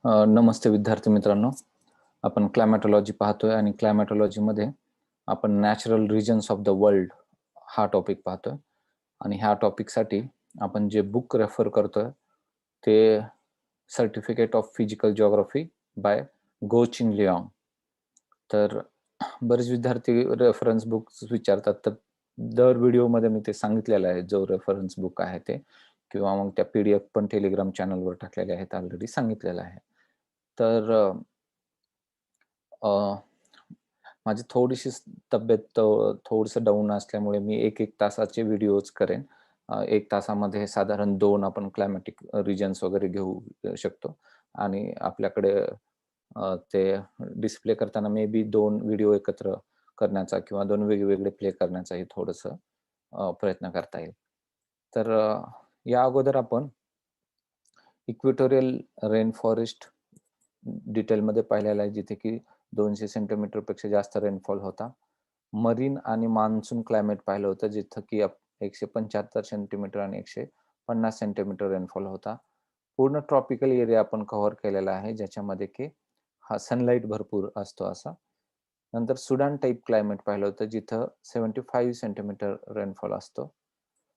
नमस्ते विद्यार्थी मित्रांनो, आपण क्लायमॅटॉलॉजी पाहतोय आणि क्लायमॅटॉलॉजीमध्ये आपण natural regions of the world हा टॉपिक पाहतोय आणि ह्या टॉपिकसाठी आपण जे बुक रेफर करतोय ते certificate of physical geography by Goh Cheng Leong. तर बरेच विद्यार्थी रेफरन्स बुक्स विचारतात, तर दर व्हिडिओमध्ये मी ते सांगितलेलं आहे जो रेफरन्स बुक आहे ते, किंवा मग त्या PDF पण टेलिग्राम चॅनलवर टाकलेल्या आहेत, ऑलरेडी सांगितलेलं आहे. तर माझी थोडीशी तब्येत थोडंसं डाऊन असल्यामुळे मी 1-1 तासाचे व्हिडिओज करेन. 1 तासामध्ये साधारण 2 आपण क्लायमॅटिक रिजन्स वगैरे घेऊ शकतो आणि आपल्याकडे ते डिस्प्ले करताना मे बी 2 व्हिडिओ एकत्र करण्याचा किंवा 2 वेगवेगळे प्ले करण्याचाही थोडंसं प्रयत्न करता येईल. तर या अगोदर आपण इक्वेटोरियल रेन फॉरेस्ट डिटेलमध्ये पाहिलेला आहे, जिथे की 200 सेंटीमीटर पेक्षा जास्त रेनफॉल होता. मरीन आणि मान्सून क्लायमेट पाहिलं होतं, जिथं की 175 सेंटीमीटर आणि 150 सेंटीमीटर रेनफॉल होता. पूर्ण ट्रॉपिकल एरिया आपण कव्हर केलेला आहे, ज्याच्यामध्ये की हा सनलाईट भरपूर असतो असा. नंतर सुडान टाइप क्लायमेट पाहिलं होतं, जिथं 75 सेंटीमीटर रेनफॉल असतो.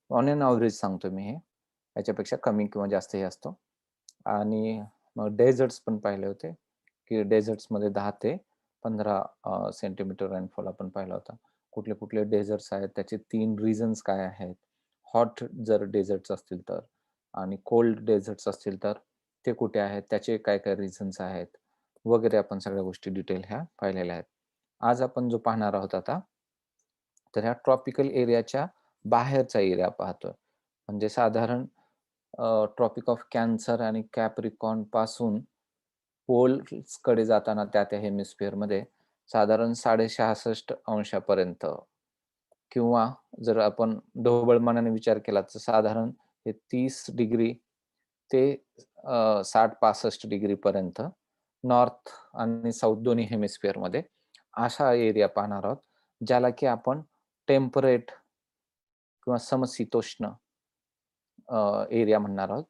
ऑन एन एव्हरेज सांगतो मी हे, याच्यापेक्षा कमी किंवा जास्तही असतो. आणि मग डेझर्ट्स पण पाहिले होते, की डेझर्ट्समध्ये 10 ते 15 सेंटीमीटर रेनफॉल आपण पाहिला होता. कुठले-कुठले डेझर्ट्स आहेत, त्याचे 3 रिझन्स काय आहेत, हॉट जर डेझर्ट्स असतील तर, आणि कोल्ड डेझर्ट्स असतील तर ते कुठे आहेत, त्याचे काय-काय रिझन्स आहेत, वगैरे आपण सगळ्या गोष्टी डिटेल ह्या पाहिलेल्या आहेत. आज आपण जो पाहणार आहोत आता, तर ह्या ट्रॉपिकल एरियाच्या बाहेरचा एरिया पाहतोय. म्हणजे साधारण ट्रॉपिक ऑफ कॅन्सर आणि कॅप्रिकॉर्न पासून पोल्सकडे जाताना त्या हेमिस्फिअरमध्ये साधारण 66.5 अंशापर्यंत, किंवा जर आपण ढोबळमानाने विचार केला तर साधारण हे 30 डिग्री ते 60-65 डिग्री पर्यंत नॉर्थ आणि साऊथ दोन्ही हेमिस्फिअरमध्ये असा एरिया पाहणार आहोत, ज्याला की आपण टेम्परेट किंवा समशीतोष्ण एरिया म्हणणार आहोत.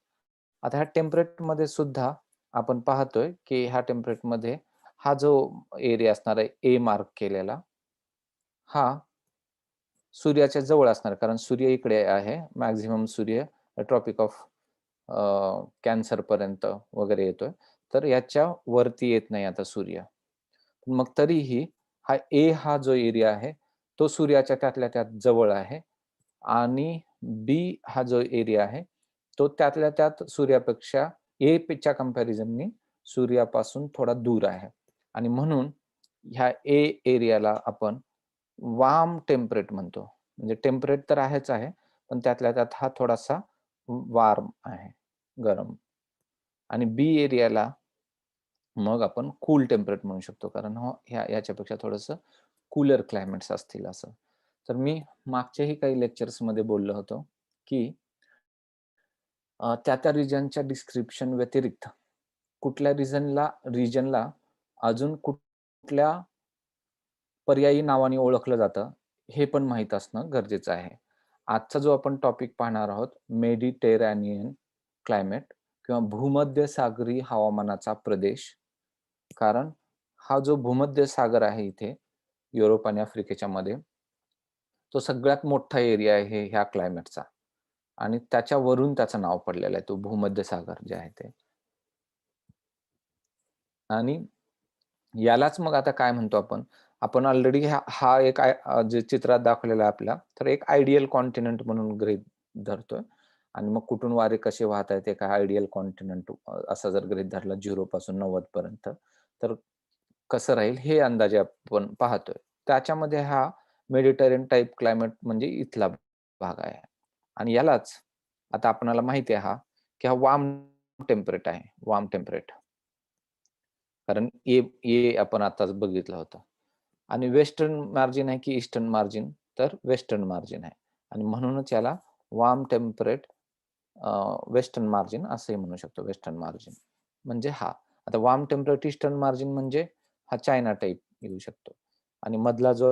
आता ह्या टेम्परेटमध्ये सुद्धा आपण पाहतोय, की ह्या टेम्परेटमध्ये हा जो एरिया असणार आहे ए मार्क केलेला, हा सूर्याच्या जवळ असणार, कारण सूर्य इकडे आहे. मॅक्सिमम सूर्य ट्रॉपिक ऑफ कॅन्सर पर्यंत वगैरे येतोय. तर याच्या वरती येत नाही आता सूर्य. मग तरीही हा जो एरिया आहे, तो सूर्याच्या त्यातल्या त्यात जवळ आहे, आणि बी हा जो एरिया आहे, तो त्यातल्या त्यात सूर्यापेक्षा च्या कंपॅरिझननी सूर्यापासून थोडा दूर आहे. आणि म्हणून ह्या ए एरियाला आपण वार्म टेम्परेट म्हणतो. म्हणजे टेम्परेट तर आहेच आहे, पण त्यातल्या त्यात हा थोडासा वार्म आहे, गरम. आणि बी एरियाला मग आपण कूल टेम्परेट म्हणू शकतो, कारण याच्यापेक्षा थोडंसं कूलर क्लायमेट्स असतील असं. तर मी मागच्याही काही लेक्चर्समध्ये बोललो होतो, की त्या रिजनच्या डिस्क्रिप्शन व्यतिरिक्त कुठल्या रिजनला अजून कुठल्या पर्यायी नावाने ओळखलं जातं, हे पण माहीत असणं गरजेचं आहे. आजचा जो आपण टॉपिक पाहणार आहोत, मेडिटेरेनियन क्लायमेट किंवा भूमध्य सागरी हवामानाचा प्रदेश. कारण हा जो भूमध्य सागर आहे इथे युरोप आणि आफ्रिकेच्या मध्ये, तो सगळ्यात मोठा एरिया आहे ह्या क्लायमेटचा, आणि त्याच्यावरून त्याचं नाव पडलेलं आहे, तो भूमध्य सागर जे आहे ते. आणि यालाच मग आता काय म्हणतो आपण, आपण ऑलरेडी हा एक जे चित्रात दाखवलेला आहे आपल्या, तर एक आयडियल कॉन्टिनेंट म्हणून गृहीत धरतोय. आणि मग कुठून वारे कसे वाहत आहेत, एका आयडियल कॉन्टिनेंट असा जर गृहीत धरला 0 पासून 90 पर्यंत, तर कसं राहील हे अंदाजे आपण पाहतोय. त्याच्यामध्ये हा मेडिटेरियन टाइप क्लायमेट म्हणजे इथला भाग आहे. आणि यालाच आता आपल्याला माहिती आहे की हा वार्म टेम्परेट आहे, वार्म टेम्परेट. कारण आपण आताच बघितलं होतं. आणि वेस्टर्न मार्जिन आहे की ईस्टर्न मार्जिन, तर वेस्टर्न मार्जिन आहे. आणि म्हणूनच याला वार्म टेम्परेट वेस्टर्न मार्जिन असंही म्हणू शकतो. वेस्टर्न मार्जिन म्हणजे हा. आता वार्म टेम्परेट ईस्टर्न मार्जिन म्हणजे हा चायना टाइप येऊ शकतो. आणि मधला जो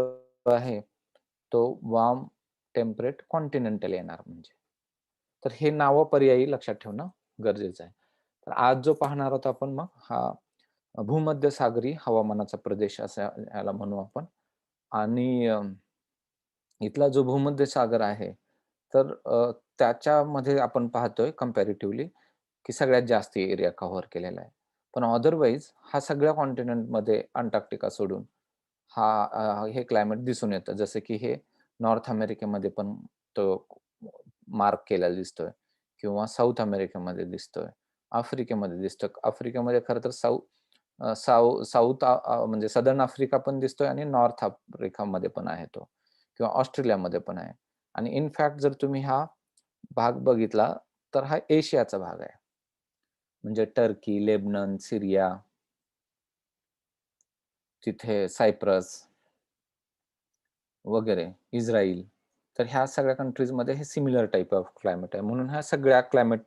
आहे तो वार्म टेम्परेट कॉन्टिनेंटल येणार म्हणजे. तर हे नावं पर्यायी लक्षात ठेवणं गरजेचं आहे. तर आज जो पाहणार आहोत आपण मग हा भूमध्यसागरी हवामानाचा प्रदेश असं याला म्हणू आपण. आणि इथला जो भूमध्य सागर आहे, तर त्याच्यामध्ये आपण पाहतोय कंपॅरेटिव्हली, की सगळ्यात जास्त एरिया कव्हर केलेला आहे. पण अदरवाईज हा सगळ्या कॉन्टिनेंटमध्ये अंटार्क्टिका सोडून हे क्लायमेट दिसून येतं. जसं की हे नॉर्थ अमेरिकेमध्ये पण तो मार्क केलेला दिसतोय किंवा साऊथ अमेरिकेमध्ये दिसतोय, आफ्रिकेमध्ये दिसतोय. आफ्रिकेमध्ये खरं तर साऊथ म्हणजे सदर्न आफ्रिका पण दिसतोय आणि नॉर्थ आफ्रिकामध्ये पण आहे तो किंवा ऑस्ट्रेलियामध्ये पण आहे. आणि इनफॅक्ट जर तुम्ही हा भाग बघितला, तर हा एशियाचा भाग आहे. म्हणजे टर्की, लेबनन, सीरिया, तिथे सायप्रस वगैरे, इस्राईल. तर ह्या सगळ्या कंट्रीजमध्ये हे सिमिलर टाइप ऑफ क्लायमेट आहे. म्हणून ह्या सगळ्या क्लायमेट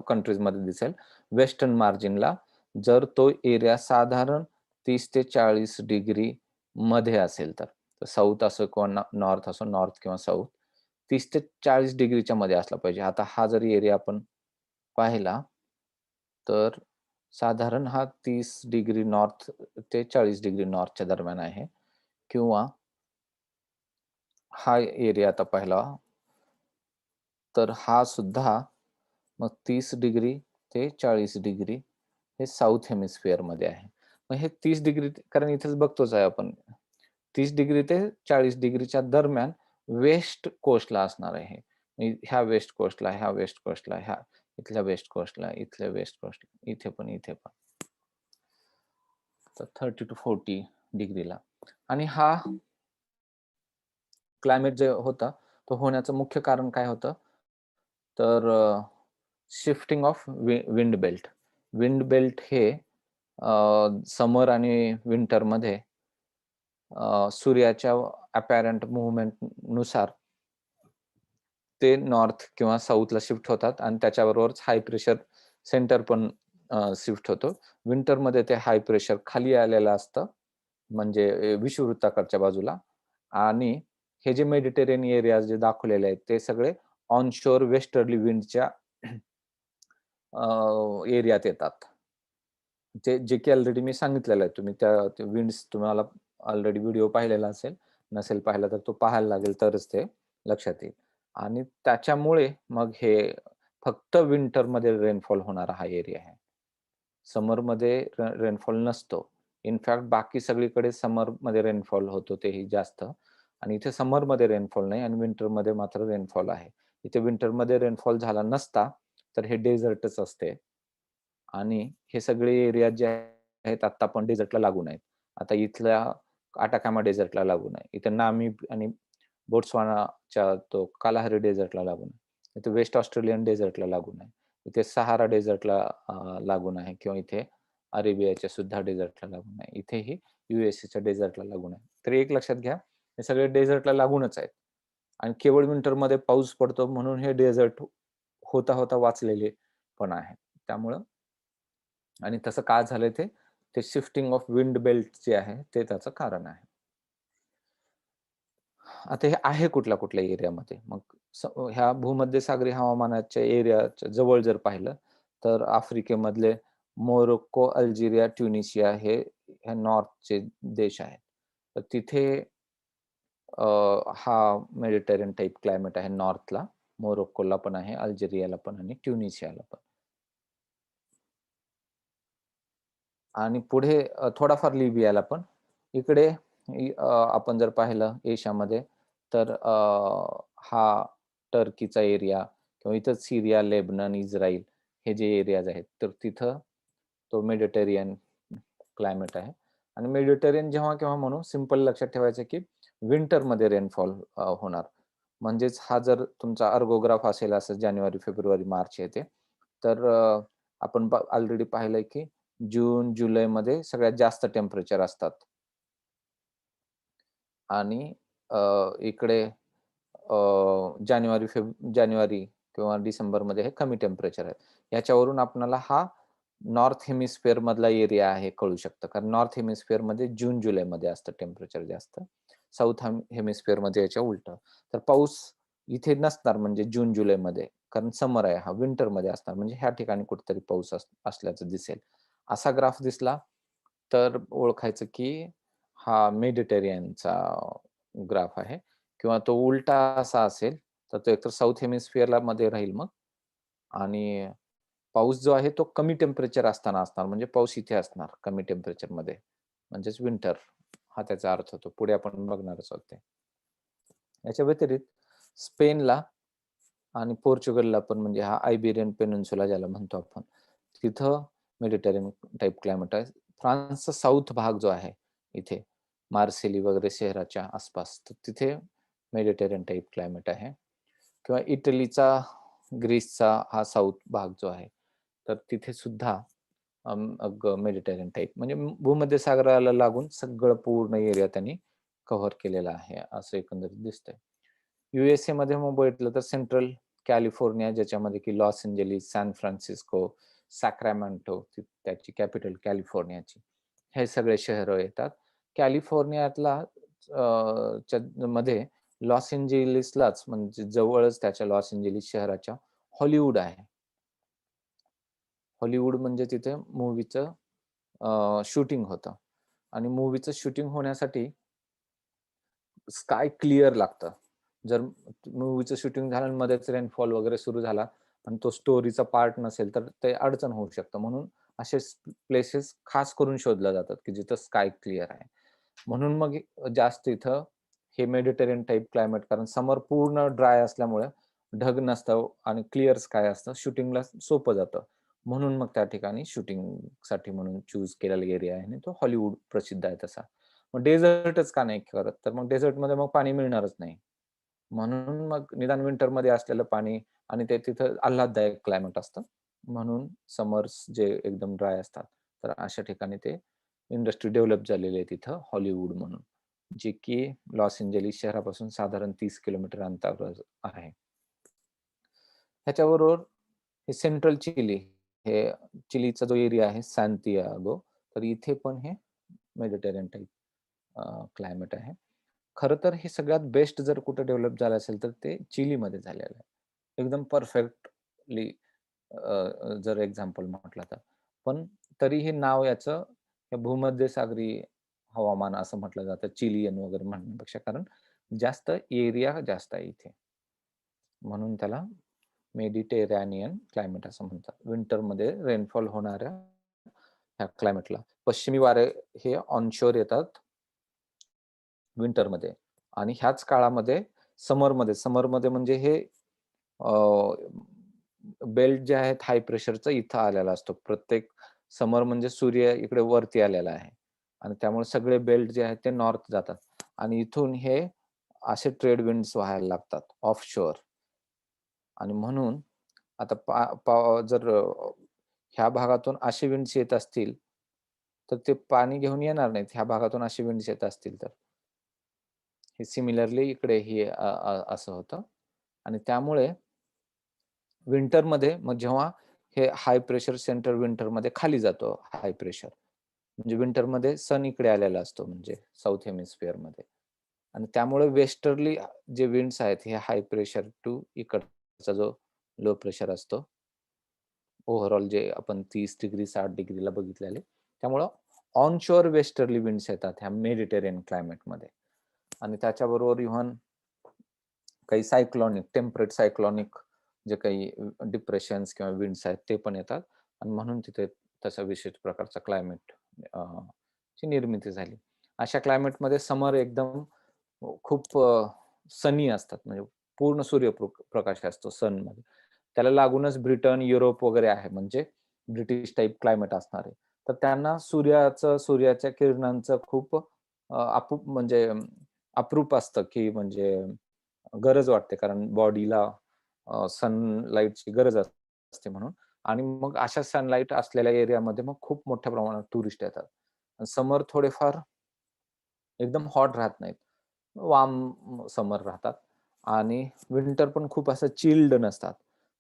कंट्रीजमध्ये दिसेल. वेस्टर्न मार्जिनला जर तो एरिया साधारण 30 ते 40 डिग्री मध्ये असेल तर. साउथ असो किंवा नॉर्थ असो, नॉर्थ किंवा साउथ 30 ते 40 डिग्रीच्या मध्ये असला पाहिजे. आता हा जरी एरिया आपण पाहिला, तर साधारण हा 30 डिग्री नॉर्थ ते 40 डिग्री नॉर्थच्या दरम्यान आहे किंवा हा एरिया आता पाहिला, तर हा सुद्धा मग 30 डिग्री ते 40 डिग्री हे साउथ हेमिस्फिअरमध्ये आहे. मग हे 30 डिग्री कारण इथेच बघतोच आहे आपण. 30 डिग्री ते 40 डिग्रीच्या दरम्यान वेस्ट कोस्टला असणार आहे. ह्या वेस्ट कोस्टला, ह्या वेस्ट कोस्टला, ह्या इथल्या वेस्ट कोस्टला, इथल्या वेस्ट कोस्टला, इथे पण, इथे पण. तर 30 टू 40 डिग्रीला. आणि हा क्लायमेट जे होता, तो होण्याचं मुख्य कारण काय होतं? तर shifting of wind belt. Wind belt हे समर आणि विंटरमध्ये सूर्याच्या अपॅरंट मूव्हमेंटनुसार ते नॉर्थ किंवा साऊथला शिफ्ट होतात आणि त्याच्याबरोबरच हाय प्रेशर सेंटर पण शिफ्ट होतो. विंटरमध्ये ते हाय प्रेशर खाली आलेलं असतं, म्हणजे विषुववृत्ताकडच्या बाजूला. आणि हे जे मेडिटेरियन एरियाज जे दाखवलेले आहेत, ते सगळे ऑनशोर वेस्टर्ली विंडच्या एरियात येतात. जे की ऑलरेडी मी सांगितलेलं आहे. तुम्ही त्या विंड्स तुम्हाला ऑलरेडी व्हिडिओ पाहिलेला असेल. नसेल पाहिला तर तो पाहायला लागेल तरच ते लक्षात येईल. आणि त्याच्यामुळे मग हे फक्त विंटरमध्ये रेनफॉल होणारा हा एरिया आहे. समरमध्ये रेनफॉल नसतो. इनफॅक्ट बाकी सगळीकडे समरमध्ये रेनफॉल होतो तेही जास्त. आणि इथे समरमध्ये रेनफॉल नाही आणि विंटरमध्ये मात्र रेनफॉल आहे. इथे विंटरमध्ये रेनफॉल झाला नसता, तर हे डेझर्टच असते. आणि हे सगळे एरिया जे आहेत आत्ता पण डेझर्टला लागून आहेत. आता इथल्या आटाकामा डेझर्टला लागून आहे. इथे नामीब आणि बोट्स्वानाच्या तो कालाहारी डेझर्टला लागून आहे. इथे वेस्ट ऑस्ट्रेलियन डेझर्टला लागून आहे. इथे सहारा डेझर्टला लागून आहे किंवा इथे अरेबियाच्या सुद्धा डेझर्टला लागून आहे. इथेही यूएसएच्या डेझर्टला लागून आहे. तर एक लक्षात घ्या, हे सगळे डेझर्टला लागूनच आहेत. आणि केवळ विंटरमध्ये पाऊस पडतो म्हणून हे डेझर्ट होता होता वाचलेले पण आहेत. त्यामुळं आणि तसं का झालंय ते शिफ्टिंग ऑफ विंड बेल्ट जे आहे ते त्याचं कारण आहे. आता हे आहे कुठल्या एरियामध्ये मग ह्या भूमध्यसागरी हवामानाच्या एरियाच्या जवळ जर पाहिलं, तर आफ्रिकेमधले मोरोक्को, अल्जेरिया, ट्युनिशिया हे ह्या नॉर्थचे देश आहेत. तर तिथे हा मेडिटेरियन टाइप क्लायमेट आहे नॉर्थला. मोरोक्कोला पण आहे, अल्जेरियाला पण आणि ट्युनिशियाला पण. आणि पुढे थोडाफार लिबियाला पण. इकडे आपण जर पाहिलं एशियामध्ये, तर हा टर्कीचा एरिया किंवा इथं सीरिया, लेबनन, इस्राईल हे जे एरियाज आहेत, तर तिथं तो मेडिटेरियन क्लायमेट आहे. आणि मेडिटेरियन जेव्हा केव्हा म्हणू, सिंपल लक्षात ठेवायचं की विंटरमध्ये रेनफॉल होणार. म्हणजेच हा जर तुमचा अर्गोग्राफ असेल असं जानेवारी, फेब्रुवारी, मार्च येते, तर आपण ऑलरेडी पाहिलंय की जून, जुलैमध्ये सगळ्यात जास्त टेम्परेचर असतात. आणि इकडे जानेवारी किंवा डिसेंबरमध्ये हे कमी टेम्परेचर आहे. याच्यावरून आपल्याला हा नॉर्थ हेमिस्फिअर मधला एरिया आहे कळू शकतं. कारण नॉर्थ हेमिस्फिअरमध्ये जून, जुलैमध्ये असतं टेम्परेचर जास्त. साउथ हेमिस्फिअरमध्ये याच्या उलटं. तर पाऊस इथे नसणार म्हणजे जून, जुलैमध्ये. कारण समर आहे हा, विंटरमध्ये असणार म्हणजे ह्या ठिकाणी कुठेतरी पाऊस असल्याचं दिसेल. असा ग्राफ दिसला तर ओळखायचं की हा मेडिटेरियनचा ग्राफ आहे किंवा तो उलटा असा असेल, तर तो एकतर साउथ हेमिस्फिअरला मध्ये राहील मग आणि पाऊस जो आहे तो कमी टेम्परेचर असताना असणार म्हणजे पाऊस इथे असणार कमी टेम्परेचरमध्ये म्हणजेच विंटर हा त्याचा अर्थ होतो. पुढे आपण बघणारच आहोत ते. याच्या व्यतिरिक्त स्पेनला आणि पोर्चुगलला पण म्हणजे हा आयबेरियन पेनिन्सुला ज्याला म्हणतो आपण, तिथं मेडिटेरियन टाइप क्लायमेट आहे. फ्रान्सचा साऊथ भाग जो आहे इथे मार्सेली वगैरे शहराच्या आसपास, तर तिथे मेडिटेरियन टाइप क्लायमेट आहे. किंवा इटलीचा, ग्रीसचा हा साऊथ भाग जो आहे, तर तिथे सुद्धा मेडिटेरियन टाइप म्हणजे भूमध्य सागराला लागून सगळं पूर्ण एरिया त्यांनी कव्हर केलेला आहे, असं एकंदरीत दिसतंय. USA मध्ये मग बघितलं तर सेंट्रल कॅलिफोर्निया ज्याच्यामध्ये की लॉस एंजेलिस, सॅन फ्रान्सिस्को, सॅक्रामेंटो त्याची कॅपिटल कॅलिफोर्नियाची. हे सगळे शहरं येतात. कॅलिफोर्नियातला मध्ये लॉस एंजेलिसलाच म्हणजे जवळच त्याच्या लॉस एंजेलिस शहराच्या हॉलिवूड आहे. हॉलिवूड म्हणजे तिथे मूव्हीचं शूटिंग होतं आणि मूव्हीचं शूटिंग होण्यासाठी स्काय क्लिअर लागतं. जर मूव्हीचं शूटिंग झालं आणि मध्येच रेनफॉल वगैरे सुरू झाला आणि तो स्टोरीचा पार्ट नसेल, तर ते अडचण होऊ शकतं. म्हणून असे प्लेसेस खास करून शोधल्या जातात, की जिथं स्काय क्लिअर आहे. म्हणून मग जास्त इथं हे मेडिटेरियन टाइप क्लायमेट कारण समर पूर्ण ड्राय असल्यामुळे ढग नसतं आणि क्लिअर स्काय असतं. शूटिंगला सोपं जातं. म्हणून मग त्या ठिकाणी शूटिंगसाठी म्हणून चूज केलेला एरिया आहे आणि तो हॉलिवूड प्रसिद्ध आहे तसा. मग डेझर्टच का नाही करत? तर मग डेझर्टमध्ये मग पाणी मिळणारच नाही. म्हणून मग निदान विंटरमध्ये असलेलं पाणी आणि ते तिथं आल्हाददायक क्लायमेट असतं. म्हणून समर्स जे एकदम ड्राय असतात, तर अशा ठिकाणी ते इंडस्ट्री डेव्हलप झालेली आहे तिथं हॉलिवूड म्हणून. जे की लॉस एंजेलिस शहरापासून साधारण 30 किलोमीटर अंतरावर आहे. ह्याच्याबरोबर हे सेंट्रल चिली, हे चिलीचा जो एरिया आहे सॅन्टियागो, तर इथे पण हे मेडिटेरियन टाइप क्लायमेट आहे. खरं तर हे सगळ्यात बेस्ट जर कुठे डेव्हलप झालं असेल तर ते चिलीमध्ये झालेलं आहे. एकदम परफेक्टली जर एक्झाम्पल म्हटलं तर. पण तरीही नाव याचं हे भूमध्यसागरी हवामान असं म्हटलं जातं चिलियन वगैरे म्हणण्यापेक्षा कारण जास्त एरिया जास्त आहे इथे. म्हणून त्याला मेडिटेरेनियन क्लायमेट असं म्हणतात. विंटरमध्ये रेनफॉल होणाऱ्या ह्या क्लायमेटला. पश्चिमी वारे हे ऑनशोर येतात विंटरमध्ये आणि ह्याच काळामध्ये समरमध्ये म्हणजे हे बेल्ट जे आहेत हाय प्रेशरचा इथं आलेला असतो. प्रत्येक समर म्हणजे सूर्य इकडे वरती आलेला आहे आणि त्यामुळे सगळे बेल्ट जे आहेत ते नॉर्थ जातात आणि इथून हे असे ट्रेड विंड्स व्हायला लागतात ऑफशोअर आणि म्हणून आता जर ह्या भागातून असे विंड्स येत असतील, तर ते पाणी घेऊन येणार नाहीत. ह्या भागातून असे विंड्स येत असतील तर. हे सिमिलरली इकडे हे असं होतं आणि त्यामुळे विंटरमध्ये मग जेव्हा हे हाय प्रेशर सेंटर विंटरमध्ये खाली जातो हाय प्रेशर. म्हणजे विंटरमध्ये सन इकडे आलेला असतो म्हणजे साउथ हेमिस्फिअरमध्ये आणि त्यामुळे वेस्टर्ली जे विंड्स आहेत हे हाय प्रेशर टू इकडचा जो लो प्रेशर असतो. ओव्हरऑल जे आपण 30 डिग्री 60 डिग्रीला बघितलेले. त्यामुळं ऑनशोअर वेस्टर्ली विंड्स येतात ह्या मेडिटेरियन क्लायमेटमध्ये आणि त्याच्याबरोबर इव्हन काही सायक्लॉनिक, टेम्परेट सायक्लॉनिक जे काही डिप्रेशन्स किंवा विंड्स आहेत ते पण येतात आणि म्हणून तिथे तशा विशिष्ट प्रकारचा क्लायमेट ची निर्मिती झाली. अशा क्लायमेटमध्ये समर एकदम खूप सनी असतात म्हणजे पूर्ण सूर्यप्रकाश असतो सनमध्ये. त्याला लागूनच ब्रिटन, युरोप वगैरे आहे म्हणजे ब्रिटिश टाइप क्लायमेट असणार आहे. तर त्यांना सूर्याच्या किरणांचं खूप म्हणजे अप्रूप असतं, की म्हणजे गरज वाटते कारण बॉडीला सनलाईटची गरज असते म्हणून आणि मग अशा सनलाईट असलेल्या एरियामध्ये मग खूप मोठ्या प्रमाणात टुरिस्ट येतात. समर थोडेफार एकदम हॉट राहत नाहीत. वार्म समर राहतात आणि विंटर पण खूप असं चिल्ड नसतात.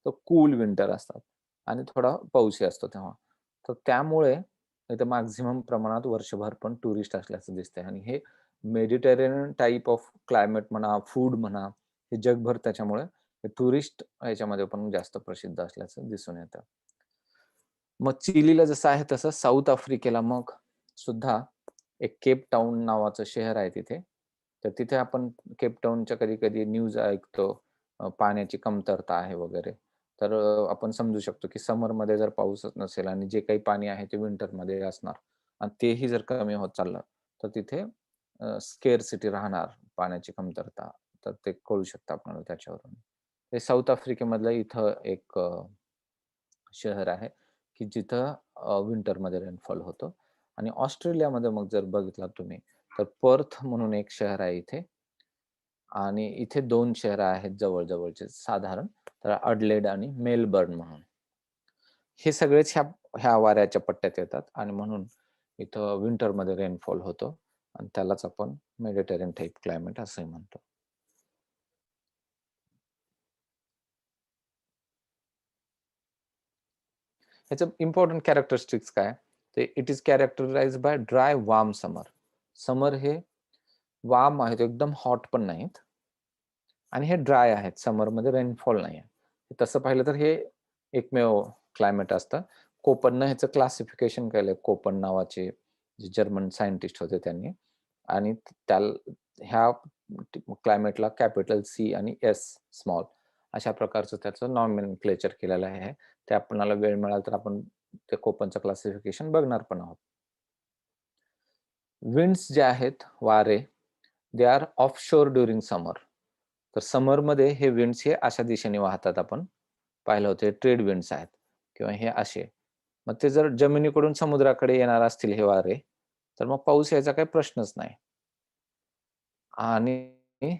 तर कूल विंटर असतात आणि थोडा पाऊसही असतो तेव्हा. तर त्यामुळे इथे मॅक्सिमम प्रमाणात वर्षभर पण टुरिस्ट असल्याचं दिसतंय आणि हे मेडिटेरेनियन टाइप ऑफ क्लायमेट म्हणा, फूड म्हणा, हे जगभर त्याच्यामुळे टुरिस्ट ह्याच्यामध्ये पण जास्त प्रसिद्ध असल्याचं दिसून येतं. मग चिलीला जसं आहे तसं साऊथ आफ्रिकेला मग सुद्धा एक केप टाउन नावाचं शहर आहे तिथे. तर तिथे आपण केप टाउनच्या कधी-कधी न्यूज ऐकतो, पाण्याची कमतरता आहे वगैरे. तर आपण समजू शकतो की समरमध्ये जर पाऊसच नसेल आणि जे काही पाणी आहे ते विंटरमध्ये असणार आणि तेही जर कमी होत चाललं, तर तिथे स्केअरसिटी राहणार, पाण्याची कमतरता. तर ते कळू शकतं आपल्याला त्याच्यावरून. हे साऊथ आफ्रिकेमधलं इथं एक शहर आहे, की जिथं विंटरमध्ये रेनफॉल होतो आणि ऑस्ट्रेलियामध्ये मग जर बघितलात तुम्ही, तर पर्थ म्हणून एक शहर आहे इथे आणि इथे 2 शहरं आहेत जवळ-जवळचे साधारण, तर अडलेड आणि मेलबर्न म्हणून. हे सगळेच ह्या ह्या वाऱ्याच्या पट्ट्यात येतात आणि म्हणून इथं विंटरमध्ये रेनफॉल होतो आणि त्यालाच आपण मेडिटेरियन टाइप क्लायमेट असंही म्हणतो. ह्याचं इम्पोर्टंट कॅरेक्टरिस्टिक्स काय? ते it is characterised by dry warm summer. Summer हे वार्म आहेत, एकदम हॉट पण नाहीत आणि हे ड्राय आहेत. समरमध्ये रेनफॉल नाही आहे. तसं पाहिलं तर हे एकमेव क्लायमेट असतं. कोपननं ह्याचं क्लासिफिकेशन केलंय. कोपन नावाचे जे जर्मन सायंटिस्ट होते त्यांनी आणि ह्या क्लायमेटला कॅपिटल सी आणि एस स्मॉल अशा प्रकारचं त्याचं नॉमेनक्लेचर केलेलं आहे. ते आपल्याला वेळ मिळाला तर आपण ते कोपनचं क्लासिफिकेशन बघणार पण आहोत. विंड्स जे आहेत, वारे, दे आर ऑफशोर ड्युरिंग समर. तर समरमध्ये हे विंड्स हे अशा दिशेने वाहतात आपण पाहिलं होतं. ट्रेड विंड्स आहेत किंवा हे असे. मग ते जर जमिनीकडून समुद्राकडे येणार असतील हे वारे, तर मग पाऊस यायचा काही प्रश्नच नाही. आणि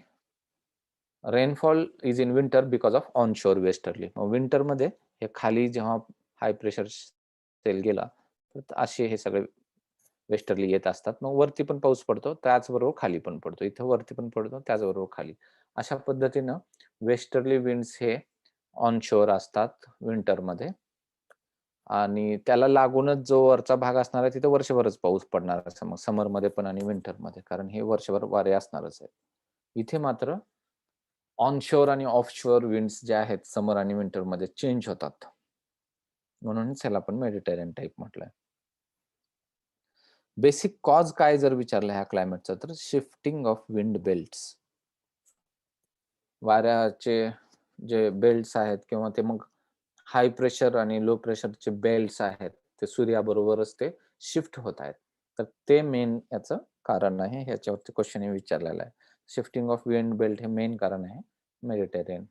rainfall is in winter because of onshore westerly. मग विंटरमध्ये हे खाली जेव्हा हाय प्रेशर सेल गेला, तर असे हे सगळे वेस्टर्ली येत असतात. मग वरती पण पाऊस पडतो, त्याचबरोबर खाली पण पडतो. इथं वरती पण पडतो, त्याचबरोबर खाली. अशा पद्धतीनं वेस्टर्ली विंड्स हे ऑनशोर असतात विंटरमध्ये आणि त्याला लागूनच जो वरचा भाग असणार आहे, तिथे वर्षभरच पाऊस पडणार असं मग समरमध्ये पण आणि विंटरमध्ये. कारण हे वर्षभर वारे असणारच आहेत. इथे मात्र ऑनशोर आणि ऑफशोर विंड्स जे आहेत समर आणि विंटरमध्ये चेंज होतात. म्हणूनच ह्याला आपण मेडिटेरियन टाइप म्हटलंय. बेसिक कॉज काय जर विचारलं ह्या क्लायमेटचं तर शिफ्टिंग ऑफ विंड बेल्ट्स. वाऱ्याचे जे बेल्ट्स आहेत किंवा ते मग हाय प्रेशर आणि लो प्रेशरचे बेल्ट्स आहेत, ते सूर्याबरोबरच ते शिफ्ट होत आहेत. तर ते मेन याचं कारण आहे. ह्याच्यावरती क्वेशन हे विचारलेला आहे. शिफ्टिंग ऑफ विंड बेल्ट हे मेन कारण आहे मेडिटेरियन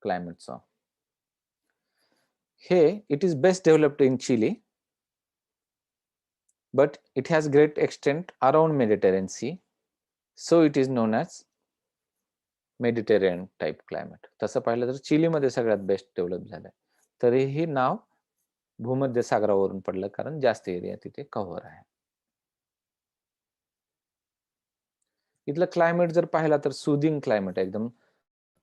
क्लायमेटचं. हे it is best developed in Chile, but it has great extent around Mediterranean Sea, so it is known as Mediterranean type climate. तसं पाहिलं तर चिलीमध्ये सगळ्यात बेस्ट डेव्हलप झालंय. तरीही नाव भूमध्य सागरावरून पडलं कारण जास्त एरिया तिथे कव्हर आहे. इथलं क्लायमेट जर पाहिला तर सुदिंग क्लायमेट आहे. एकदम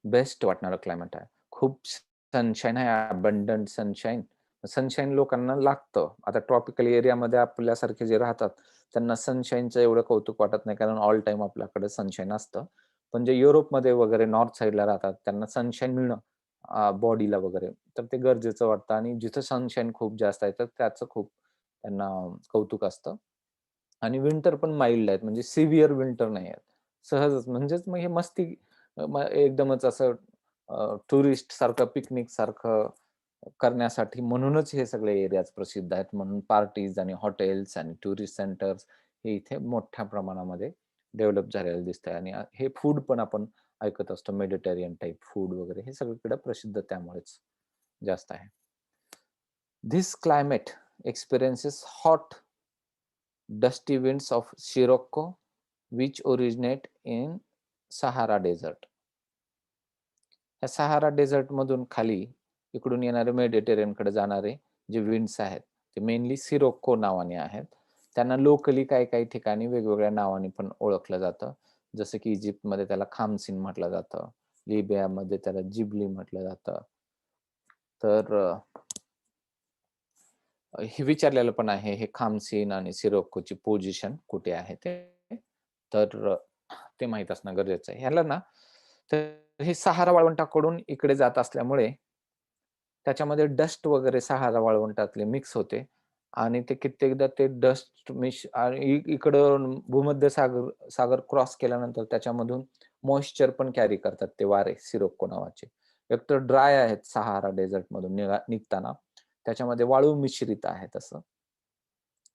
बेस्ट वाटणारं क्लायमेट आहे. खूप सनशाईन आहे, अबंडंट सनशाईन. सनशाईन लोकांना लागतं. आता ट्रॉपिकल एरियामध्ये आपल्यासारखे जे राहतात, त्यांना सनशाईनचं एवढं कौतुक वाटत नाही, कारण ऑल टाईम आपल्याकडे सनशाईन असतं. पण जे युरोपमध्ये वगैरे नॉर्थ साइडला राहतात, त्यांना सनशाईन मिळणं बॉडीला वगैरे, तर ते गरजेचं वाटतं आणि जिथं सनशाईन खूप जास्त आहे, तर त्याचं खूप त्यांना कौतुक असतं. आणि विंटर पण माईल्ड आहेत, म्हणजे सिव्हिअर विंटर नाही आहेत. सहजच म्हणजेच मग हे मस्ती एकदमच असं टुरिस्ट सारखं, पिकनिक सारखं करण्यासाठी म्हणूनच हे सगळे एरियाज प्रसिद्ध आहेत. म्हणून पार्टीज आणि हॉटेल्स आणि टुरिस्ट सेंटर्स हे इथे मोठ्या प्रमाणामध्ये डेव्हलप झालेलं दिसतंय आणि हे फूड पण आपण ऐकत असतो मेडिटेरियन टाइप फूड वगैरे हे सगळीकडे प्रसिद्ध त्यामुळेच जास्त आहे. This climate experiences hot dusty winds of Sirocco, which originate in Sahara Desert. या सहारा डेझर्ट मधून खाली इकडून येणारे मेडिटेरियनकडे जाणारे जे विंड्स आहेत ते मेनली सिरोक्को नावाने आहेत. त्यांना लोकली काही ठिकाणी वेगवेगळ्या नावाने पण ओळखलं जातं. जसं की इजिप्तमध्ये त्याला खामसीन म्हटलं जातं. लिबियामध्ये त्याला जिबली म्हटलं जातं. तर हे विचारलेलं पण आहे हे खामसीन आणि सिरोक्कोची पोझिशन कुठे आहे ते. तर ते माहीत असणं गरजेचं आहे. ह्याला ना तर हे सहारा वाळवंटाकडून इकडे जात असल्यामुळे त्याच्यामध्ये डस्ट वगैरे सहारा वाळवंटातले मिक्स होते आणि ते कित्येकदा ते डस्ट आणि इकडं भूमध्य सागर क्रॉस केल्यानंतर त्याच्यामधून मॉइश्चर पण कॅरी करतात ते वारे सिरोक्को नावाचे. एकतर ड्राय आहेत सहारा डेझर्टमधून निघताना. त्याच्यामध्ये वाळू मिश्रित आहे तसं.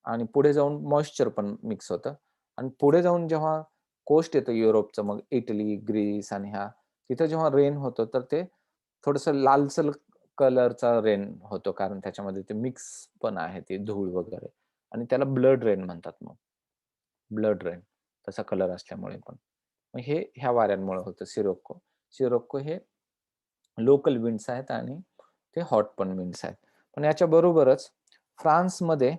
आणि पुढे जाऊन मॉइश्चर पण मिक्स होतं आणि पुढे जाऊन जेव्हा कोस्ट येतं युरोपचं मग इटली, ग्रीस आणि तिथं जेव्हा रेन होतं तर ते थोडंसं लालसर कलरचा रेन होतो कारण त्याच्यामध्ये ते मिक्स पण आहे ते धूळ वगैरे आणि त्याला ब्लड रेन म्हणतात मग. ब्लड रेन तसा कलर असल्यामुळे पण. मग हे ह्या वाऱ्यांमुळे होतं सिरोक्को. सिरोक्को हे लोकल विंड्स आहेत आणि ते हॉट पण विंड्स आहेत. पण याच्या बरोबरच फ्रान्समध्ये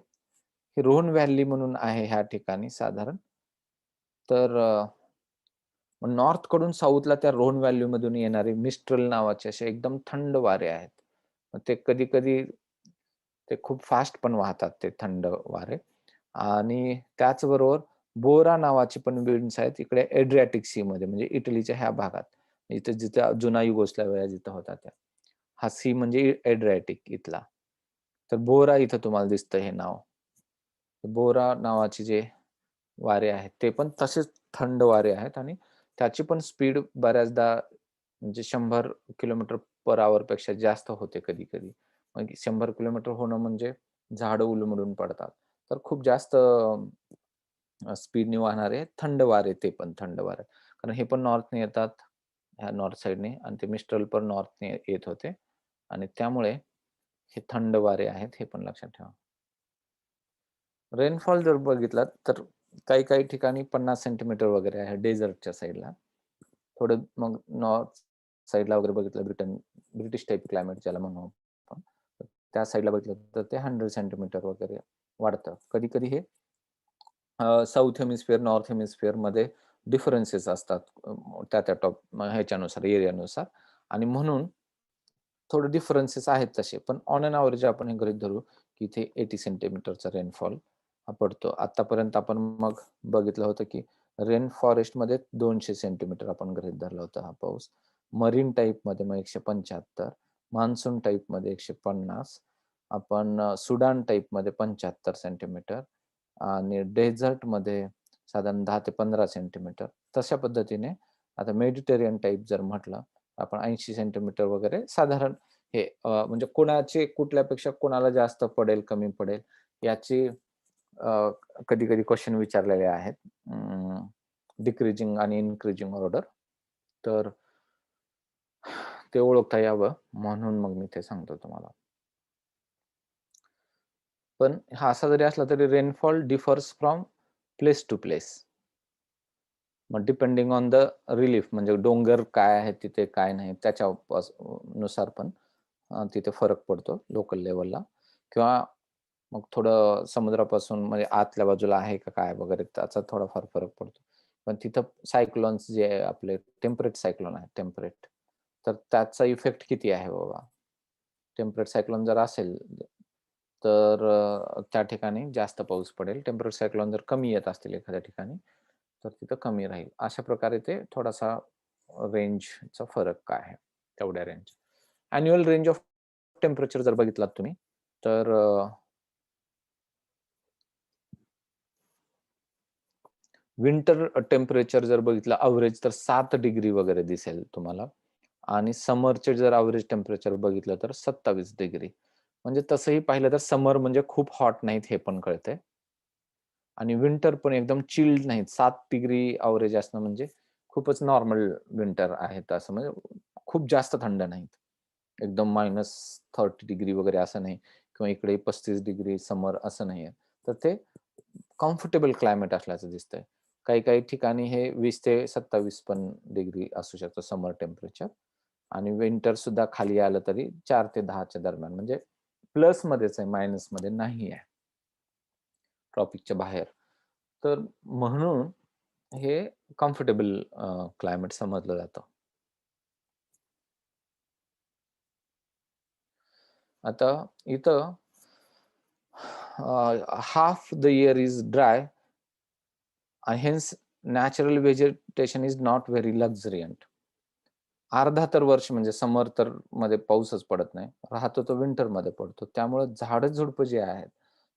रोन व्हॅली म्हणून आहे ह्या ठिकाणी साधारण. तर नॉर्थकडून साऊथला त्या रोन व्हॅलीमधून येणारे मिस्ट्रल नावाचे असे एकदम थंड वारे आहेत. मग ते कधी-कधी ते खूप फास्ट पण वाहतात ते थंड वारे आणि त्याचबरोबर बोरा नावाची पण विंड्स आहेत इकडे एड्रियाटिक सीमध्ये म्हणजे इटलीच्या ह्या भागात. इथे जिथं जुना युगोस्लाव्हिया जिथं होता त्या. हा सी म्हणजे एड्रियाटिक इथला. तर बोरा इथं तुम्हाला दिसतं हे नाव. बोरा नावाचे जे वारे आहेत ते पण तसेच थंड वारे आहेत आणि त्याची पण स्पीड बऱ्याचदा म्हणजे 100 किलोमीटर पर आवर पेक्षा जास्त होते कधी-कधी. मग 100 किलोमीटर होणं म्हणजे झाडं उलमडून पडतात. तर खूप जास्त स्पीडने वाहणारे थंड वारे ते पण थंड वारे. कारण हे पण नॉर्थने येतात, ह्या नॉर्थ साइडने आणि ते मिस्ट्रल पण नॉर्थने येत होते आणि त्यामुळे हे थंड वारे आहेत हे पण लक्षात ठेवा. रेनफॉल जर बघितलात तर काही-काही ठिकाणी 50 सेंटीमीटर वगैरे आहे डेझर्टच्या साइडला. थोडं मग नॉर्थ साइडला वगैरे बघितलं ब्रिटिश टाइप क्लायमेट ज्याला म्हणू आपण. त्या साइडला बघितलं तर ते 100 सेंटीमीटर वगैरे वाढतं. कधी-कधी हे साउथ हेमिस्फिअर, नॉर्थ हेमिस्फिअरमध्ये डिफरन्सेस असतात त्या-त्या ह्याच्यानुसार, एरियानुसार आणि म्हणून थोडे डिफरन्सेस आहेत तसे. पण ऑन एन एव्हरेज आपण हे गृहीत धरू, की इथे 80 सेंटीमीटरचा रेनफॉल हा पडतो. आतापर्यंत आपण मग बघितलं होतं, की रेन फॉरेस्टमध्ये 200 सेंटीमीटर आपण गृहीत धरला होता हा पाऊस. मरीन टाइपमध्ये मग 175, मान्सून टाइपमध्ये 150, आपण सुडान टाइपमध्ये 75 सेंटीमीटर आणि डेझर्टमध्ये साधारण 10 ते 15 सेंटीमीटर. तशा पद्धतीने आता मेडिटेरियन टाइप जर म्हटलं, आपण 80 सेंटीमीटर वगैरे साधारण हे म्हणजे कोणाचे कुठल्यापेक्षा कोणाला जास्त पडेल, कमी पडेल याची कधी-कधी क्वेशन विचारलेले आहेत. डिक्रीजिंग आणि इन्क्रीजिंग ऑर्डर. तर ते ओळखता यावं म्हणून मग मी ते सांगतो तुम्हाला. पण हा असा जरी असला तरी rainfall differs from place to place. मग डिपेंडिंग ऑन द रिलीफ म्हणजे डोंगर काय आहे तिथे काय नाही त्याच्या नुसार पण तिथे फरक पडतो लोकल लेव्हलला किंवा मग थोडं समुद्रापासून म्हणजे आतल्या बाजूला आहे का काय वगैरे त्याचा थोडाफार फरक पडतो. पण तिथं सायक्लोन्स जे आपले टेम्परेट सायक्लोन आहेत टेम्परेट, तर त्याचा इफेक्ट किती आहे बाबा? टेम्परेट सायक्लोन जर असेल, तर त्या ठिकाणी जास्त पाऊस पडेल. टेम्परेट सायक्लोन जर कमी येत असतील एखाद्या ठिकाणी, तर तिथं कमी राहील. अशा प्रकारे ते थोडासा रेंजचा फरक काय आहे, तेवढ्या range. Annual range of temperature जर बघितलात तुम्ही, तर विंटर टेम्परेचर जर बघितलं अव्हरेज तर 7 डिग्री वगैरे दिसेल तुम्हाला आणि समरचे जर अव्हरेज टेम्परेचर बघितलं तर 27 डिग्री. म्हणजे तसंही पाहिलं तर समर म्हणजे खूप हॉट नाहीत हे पण कळतंय. आणि विंटर पण एकदम चिल्ड नाहीत. 7 डिग्री अव्हरेज असणं म्हणजे खूपच नॉर्मल विंटर आहेत असं म्हणजे खूप जास्त थंड नाहीत. एकदम -30 डिग्री वगैरे असं नाही किंवा इकडे 35 डिग्री समर असं नाहीये. तर ते कम्फर्टेबल क्लायमेट असल्याचं दिसतंय. काही-काही ठिकाणी हे 20 ते 27 पण डिग्री असू शकतं समर टेम्परेचर आणि विंटर सुद्धा खाली आलं तरी 4 ते 10 दरम्यान म्हणजे प्लसमध्येच आहे, मायनसमध्ये नाही आहे. ट्रॉपिकच्या बाहेर. तर म्हणून हे कम्फर्टेबल क्लायमेट समजलं जातं. आता इथं half the year is dry and hence natural vegetation is not very luxuriant. अर्धा तर वर्ष म्हणजे समर तर मध्ये पाऊसच पडत नाही. राहतो तो विंटरमध्ये पडतो. त्यामुळं झाडं-झुडपं जे आहेत,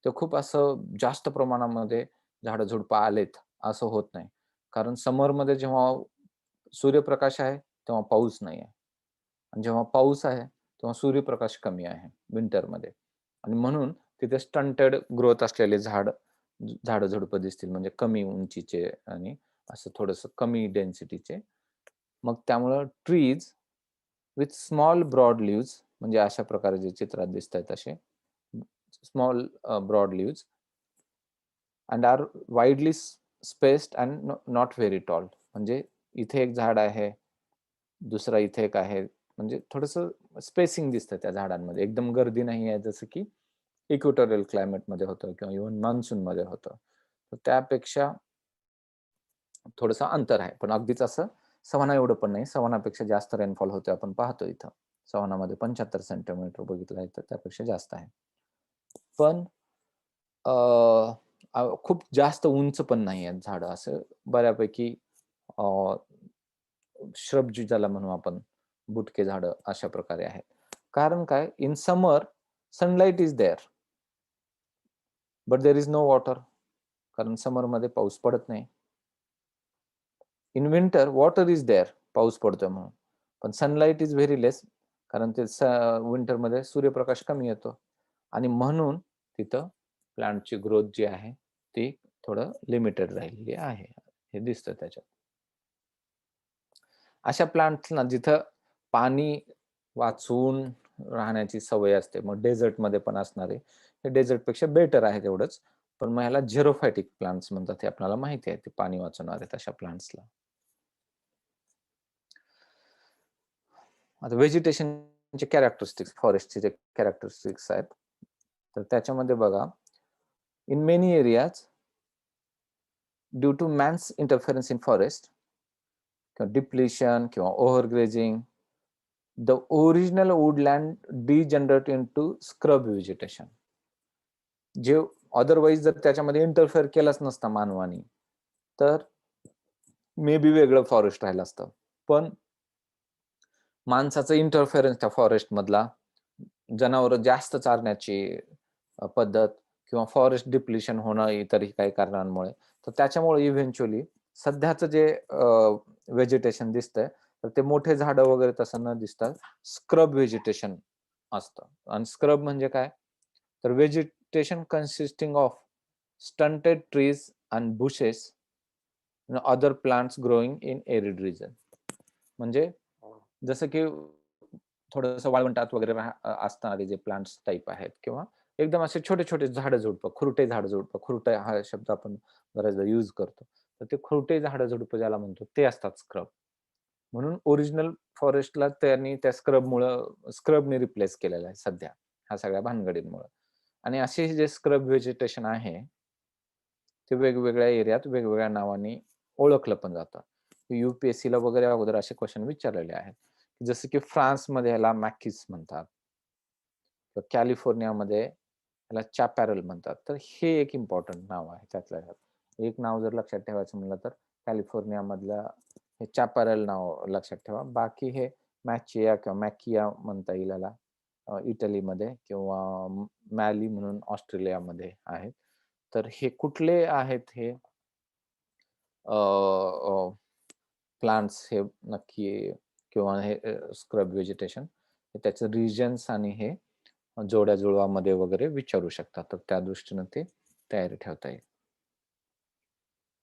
ते खूप असं जास्त प्रमाणामध्ये झाडं-झुडपं आलेत, असं होत नाही. कारण समरमध्ये जेव्हा सूर्यप्रकाश आहे, तेव्हा पाऊस नाही आहे. आणि जेव्हा पाऊस आहे, तेव्हा सूर्यप्रकाश कमी आहे विंटरमध्ये. आणि म्हणून तिथे स्टंटेड ग्रोथ असलेले झाडं-झुडपं दिसतील म्हणजे कमी उंचीचे आणि असं थोडंसं कमी डेन्सिटीचे. मग त्यामुळं trees with small broad leaves म्हणजे अशा प्रकारे जे चित्रात दिसतायत असे small broad leaves and are widely spaced and not very tall. म्हणजे इथे एक झाड आहे, दुसरा इथे एक आहे. म्हणजे थोडंसं स्पेसिंग दिसतं त्या झाडांमध्ये. एकदम गर्दी नाही आहे जसं की इक्वेटोरियल क्लायमेटमध्ये होतं किंवा इव्हन मान्सूनमध्ये होतं. तर त्यापेक्षा थोडंसं अंतर आहे. पण अगदीच असं सवाना एवढं पण नाही. सवानापेक्षा जास्त रेनफॉल होते आपण पाहतो इथं. सवानामध्ये 75 सेंटीमीटर बघितलं आहे तर त्यापेक्षा जास्त आहे. पण अ, खूप जास्त उंच पण नाही आहेत झाडं. असं बऱ्यापैकी अ, श्रब ज्याला म्हणू आपण, बुटके झाडं अशा प्रकारे आहेत. कारण काय in summer sunlight is there, but there is no water. कारण समरमध्ये पाऊस पडत नाही. In winter water is there, पाऊस पडतोय म्हणून. पण सनलाईट इज व्हेरी लेस कारण ते विंटरमध्ये सूर्यप्रकाश कमी येतो आणि म्हणून तिथं प्लांटची ग्रोथ जी आहे ती थोडं लिमिटेड राहिलेली आहे. हे दिसतं त्याच्यात. अशा प्लांट्सना जिथं पाणी वाचून राहण्याची सवय असते. मग डेझर्टमध्ये पण असणारे, हे डेझर्टपेक्षा बेटर आहे तेवढंच. पण मग ह्याला झेरोफायटिक प्लांट्स म्हणतात. हे आपल्याला माहिती आहे. ते पाणी वाचवणारे तशा प्लांट्सला. आता व्हेजिटेशनचे कॅरेक्टरिस्टिक्स, फॉरेस्टचे जे कॅरेक्टरिस्टिक्स आहेत, तर त्याच्यामध्ये बघा, in many areas due to man's interference in forest किंवा डिप्लिशन किंवा overgrazing, the original woodland degenerate into scrub vegetation. जे अदरवाईज जर त्याच्यामध्ये इंटरफेअर केलाच नसता मानवाने, तर मे बी वेगळं फॉरेस्ट राहिलं असतं. पण माणसाचं इंटरफेरन्स त्या फॉरेस्ट मधला, जनावरं जास्त चारण्याची पद्धत किंवा फॉरेस्ट डिप्लिशन होणं इतरही काही कारणांमुळे. तर त्याच्यामुळे इव्हेंच्युअली सध्याचं जे व्हेजिटेशन दिसतंय, तर ते मोठे झाडं वगैरे तसं न दिसता स्क्रब व्हेजिटेशन असतं. आणि स्क्रब म्हणजे काय? तर vegetation consisting of stunted trees and bushes other plants growing in arid region. म्हणजे जसं की थोडंसं वाळवंटात वगैरे असणारे जे प्लांट्स टाइप आहेत किंवा एकदम असे छोटे-छोटे झाडं-झुडपं, खुरटे झाडं-झुडपं, खुरटं हा शब्द आपण बऱ्याचदा यूज करतो. तर ते खुरटे झाडं-झुडपं ज्याला म्हणतो ते असतात स्क्रब. म्हणून ओरिजिनल फॉरेस्टला त्यांनी त्या स्क्रबने रिप्लेस केलेलं आहे सध्या, ह्या सगळ्या भानगडींमुळं. आणि असे जे स्क्रब व्हेजिटेशन आहे, ते वेगवेगळ्या एरियात वेगवेगळ्या नावाने ओळखलं पण जातं. यू-पी-एस-सीला वगैरे अगोदर असे क्वेशन विचारलेले आहेत. जसं की फ्रान्समध्ये ह्याला मॅकिस म्हणतात. तर कॅलिफोर्नियामध्ये ह्याला चॅपॅरल म्हणतात. तर हे एक इम्पोर्टंट नाव आहे त्यातल्या त्यात. एक नाव जर लक्षात ठेवायचं म्हणलं तर कॅलिफोर्नियामधल्या हे चॅपॅरल नाव लक्षात ठेवा. बाकी हे मॅचिया किंवा मॅकिया म्हणता येईल याला इटलीमध्ये किंवा मॅली म्हणून ऑस्ट्रेलियामध्ये आहेत. तर हे कुठले आहेत हे प्लांट्स हे नक्की किंवा हे स्क्रब व्हेजिटेशन त्याचे रिजन्स आणि हे जोड्या-जुळवामध्ये वगैरे विचारू शकतात. तर त्या दृष्टीनं ते तयारी ठेवता येईल.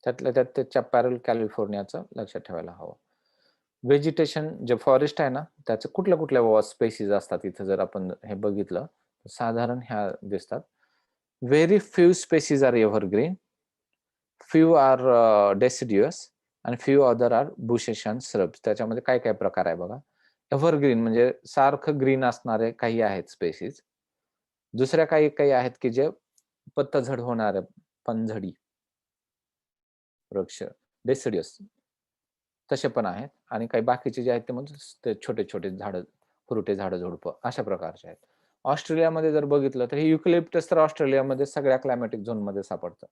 त्यातल्या त्यात ते चॅपॅरल कॅलिफोर्नियाचं लक्षात ठेवायला हवं. व्हेजिटेशन जे फॉरेस्ट आहे ना, त्याचे कुठल्या-कुठल्या स्पेसीज असतात इथं जर आपण हे बघितलं, तर साधारण ह्या दिसतात. Very few species are evergreen, few are deciduous आणि few other are bushes and shrubs. त्याच्यामध्ये काय-काय प्रकार आहे बघा. एव्हरग्रीन म्हणजे सारखं ग्रीन असणारे काही आहेत स्पेसीज. दुसऱ्या काही-काही आहेत की जे पत्तझड होणाऱ्या पानझडी वृक्ष, डेसिडियस तसे पण आहेत आणि काही बाकीचे जे आहेत ते म्हणजे ते छोटे-छोटे झाडं, फ्रुटे झाडं-झुडपं अशा प्रकारचे आहेत. ऑस्ट्रेलियामध्ये जर बघितलं तर हे युकॅलिप्टस तर ऑस्ट्रेलियामध्ये सगळ्या क्लायमॅटिक झोनमध्ये सापडतं.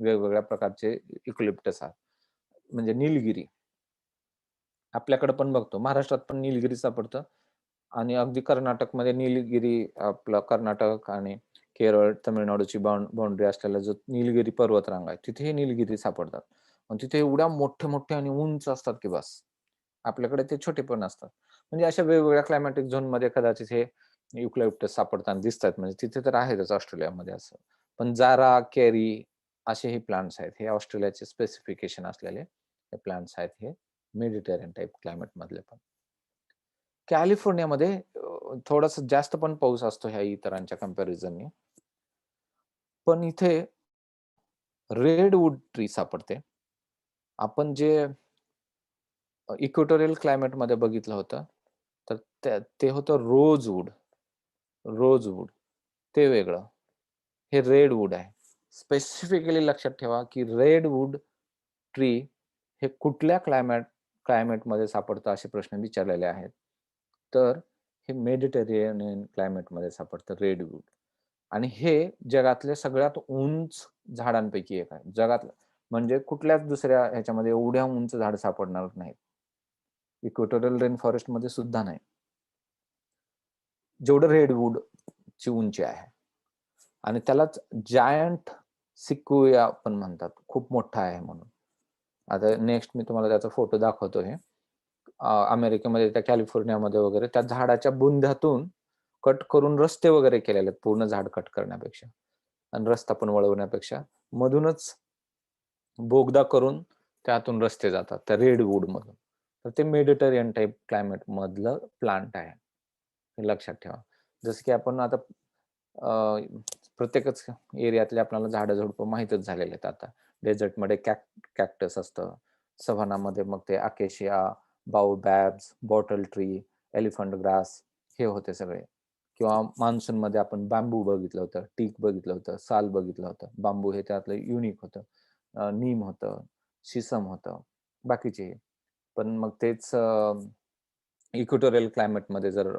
वेगवेगळ्या प्रकारचे युकॅलिप्टस आहेत. म्हणजे निलगिरी आपल्याकडे पण बघतो. महाराष्ट्रात पण निलगिरी सापडतं आणि अगदी कर्नाटकमध्ये निलगिरी आपलं कर्नाटक आणि केरळ, तामिळनाडूची बाउंडरी असलेला जो निलगिरी पर्वतरांग आहे, तिथे निलगिरी सापडतात. आणि तिथे एवढ्या मोठ्या-मोठ्या आणि उंच असतात की बस. आपल्याकडे ते छोटे पण असतात. म्हणजे अशा वेगवेगळ्या क्लायमॅटिक झोनमध्ये कदाचित हे युकॅलिप्टस सापडताना दिसतात. म्हणजे तिथे तर आहेतच ऑस्ट्रेलियामध्ये असं. पण जारा, केरी असे हे प्लांट्स आहेत. हे ऑस्ट्रेलियाचे स्पेसिफिकेशन असलेले हे प्लांट्स आहेत हे मेडिटेरियन टाइप क्लायमेट मधले पण. कॅलिफोर्नियामध्ये थोडासा जास्त पण पाऊस असतो ह्या इतरांच्या कंपॅरिझननी. पण इथे रेडवूड ट्री सापडते. आपण जे इक्वेटोरियल क्लायमेटमध्ये बघितलं होतं, तर ते होतं रोजवूड. रोजवूड ते वेगळं. हे रेडवूड आहे. स्पेसिफिकली लक्षात ठेवा, की रेडवूड ट्री हे कुठल्या क्लायमेटमध्ये सापडतं असे प्रश्न विचारलेले आहेत. तर हे मेडिटेरेनियन क्लायमेटमध्ये सापडतं रेडवूड. आणि हे जगातल्या सगळ्यात उंच झाडांपैकी एक आहे. जगातलं म्हणजे कुठल्याच दुसऱ्या ह्याच्यामध्ये एवढ्या उंच झाड सापडणार नाहीत. इक्वेटोरियल रेन फॉरेस्टमध्ये सुद्धा नाही. जेवढं रेडवूडची उंची आहे. आणि त्यालाच जायंट सिक्वोया पण म्हणतात. खूप मोठा आहे म्हणून. आता नेक्स्ट मी तुम्हाला त्याचा फोटो दाखवतो हे. अमेरिकेमध्ये त्या कॅलिफोर्नियामध्ये वगैरे त्या झाडाच्या बुंध्यातून कट करून रस्ते वगैरे केलेले आहेत पूर्ण झाड कट करण्यापेक्षा आणि रस्ता पण वळवण्यापेक्षा मधूनच बोगदा करून त्यातून रस्ते जातात त्या रेडवूड मधून. तर ते मेडिटेरियन टाइप क्लायमेट मधलं प्लांट आहे. हे लक्षात ठेवा. जसं की आपण आता प्रत्येकच एरियातले आपल्याला झाडं-झुडपं माहीतच झालेले आहेत आता. डेझर्टमध्ये कॅक्टस असतं. सव्हानामध्ये मग ते acacia, baobabs, bottle tree, elephant grass हे होते सगळे. किंवा मान्सूनमध्ये आपण बांबू बघितलं होतं, टीक बघितलं होतं, साल बघितलं होतं. बांबू हे त्यातलं युनिक होतं. नीम होतं, शिसम होतं, बाकीचे. पण मग तेच इक्वेटोरियल क्लायमेटमध्ये जर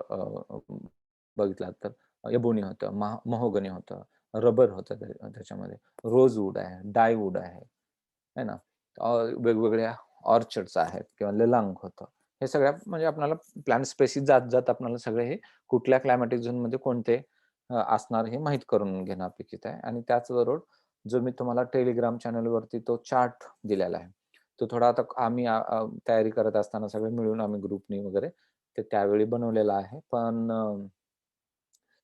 बघितलात तर एबोनी होतं, महोगनी होतं, रबर होतं त्याच्यामध्ये, रोजवूड आहे, डायवूड आहे, है ना? वेगवेगळ्या ऑर्चर्ड्स आहेत किंवा लिलांग होतं. हे सगळ्या म्हणजे आपल्याला प्लांट स्पेसीस जात आपल्याला सगळे हे कुठल्या क्लायमॅटिक झोनमध्ये कोणते असणार हे माहीत करून घेणं अपेक्षित आहे. आणि त्याचबरोबर जो मी तुम्हाला टेलिग्राम चॅनलवरती तो चार्ट दिलेला आहे. तो थोडा आता आम्ही तयारी करत असताना सगळे मिळून आम्ही ग्रुपनी वगैरे ते त्यावेळी बनवलेलं आहे. पण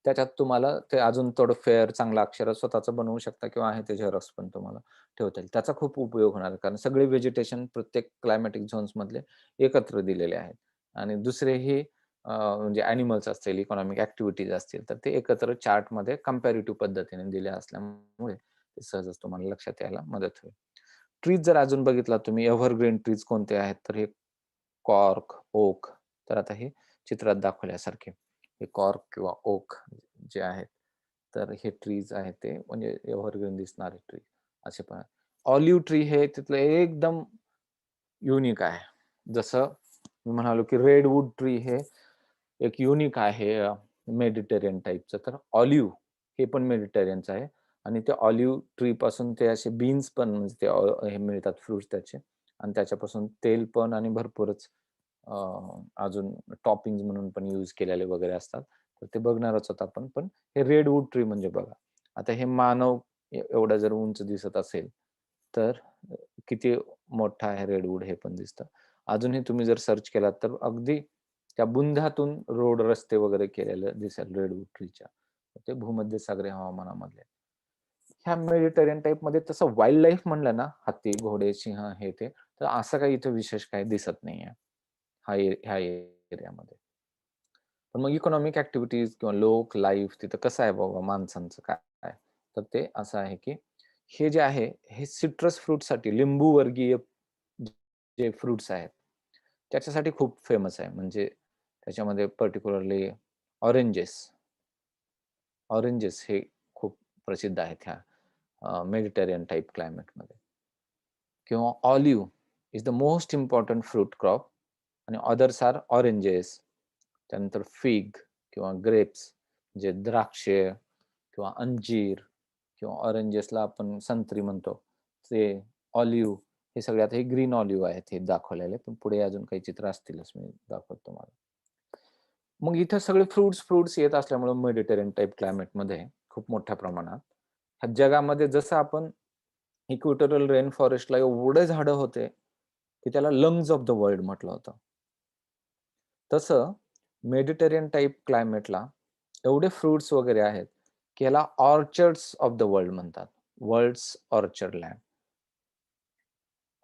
त्याच्यात तुम्हाला ते अजून थोडं फेअर चांगलं अक्षरात स्वतःचं बनवू शकता किंवा आहे ते झेरॉक्स पण तुम्हाला ठेवता येईल. त्याचा खूप उपयोग होणार आहे. कारण सगळे व्हेजिटेशन प्रत्येक क्लायमॅटिक झोन्स मधले एकत्र दिलेले आहेत. आणि दुसरेही म्हणजे ॲनिमल्स असतील, इकॉनॉमिक ॲक्टिव्हिटीज असतील, तर ते एकत्र चार्टमध्ये कंपॅरेटिव्ह पद्धतीने दिले असल्यामुळे ते सहजच तुम्हाला लक्षात यायला मदत होईल. ट्रीज जर अजून बघितला तुम्ही एव्हरग्रीन ट्रीज कोणते आहेत, तर हे कॉर्क, ओक. तर आता हे चित्रात दाखवल्यासारखे हे कॉर्क किंवा ओक जे आहेत, तर हे ट्रीज आहेत ते म्हणजे एव्हरग्रीन दिसणारे ट्री असे पण. ऑलिव्ह ट्री हे तिथलं एकदम युनिक आहे. जसं मी म्हणालो की रेडवूड ट्री हे एक युनिक आहे मेडिटेरियन टाइपचं. तर ऑलिव्ह हे पण मेडिटेरियनचं आहे आणि ते ऑलिव्ह ट्री पासून ते असे बीन्स पण म्हणजे ते हे मिळतात फ्रुट्स त्याचे आणि त्याच्यापासून तेल पण आणि भरपूरच अजून टॉपिंग्ज म्हणून पण यूज केलेले वगैरे असतात. तर ते बघणारच आहोत आपण. पण हे रेडवूड ट्री म्हणजे बघा. आता हे मानव एवढा जर उंच दिसत असेल, तर किती मोठा आहे रेडवूड हे पण दिसतं. अजूनही तुम्ही जर सर्च केलात तर अगदी त्या बुंध्यातून रोड, रस्ते वगैरे केलेलं दिसेल रेडवूड ट्रीच्या. ते भूमध्यसागरीय हवामानामधले. ह्या मेडिटेरियन टाइपमध्ये तसं वाईल्ड लाईफ म्हणलं ना, हत्ती, घोडे, सिंह हे ते, तर असं काही इथं विशेष काही दिसत नाहीये. ह्या एरियामध्ये. पण मग इकॉनॉमिक ॲक्टिव्हिटीज किंवा लोक लाईफ तिथं कसं आहे बाबा माणसांचं काय? तर ते असं आहे, की हे जे आहे, हे सिट्रस फ्रुटसाठी लिंबू वर्गीय जे फ्रुट्स आहेत, त्याच्यासाठी खूप फेमस आहे. म्हणजे त्याच्यामध्ये पर्टिक्युलरली ऑरेंजेस. ऑरेंजेस हे खूप प्रसिद्ध आहेत ह्या मेडिटेरियन टाइप क्लायमेटमध्ये. किंवा olive is the most important fruit crop आणि अदर्स आर ऑरेंजेस. त्यानंतर फिग किंवा ग्रेप्स म्हणजे द्राक्षे किंवा अंजीर किंवा ऑरेंजेसला आपण संत्री म्हणतो ते ऑलिव्ह हे सगळे आता हे ग्रीन ऑलिव्ह आहेत हे दाखवलेले, पण पुढे अजून काही चित्र असतीलच मी दाखवतो तुम्हाला. मग इथं सगळे फ्रुट्स येत असल्यामुळे मेडिटेरियन टाइप क्लायमेटमध्ये खूप मोठ्या प्रमाणात ह्या जगामध्ये जसं आपण इक्वेटोरियल रेन फॉरेस्टला एवढे झाडं होते, की त्याला लंग्स ऑफ द वर्ल्ड म्हटलं होतं. तसं मेडिटेरियन टाइप क्लायमेटला एवढे फ्रुट्स वगैरे आहेत, की याला ऑर्चर्ड्स ऑफ द वर्ल्ड म्हणतात. World's orchard land.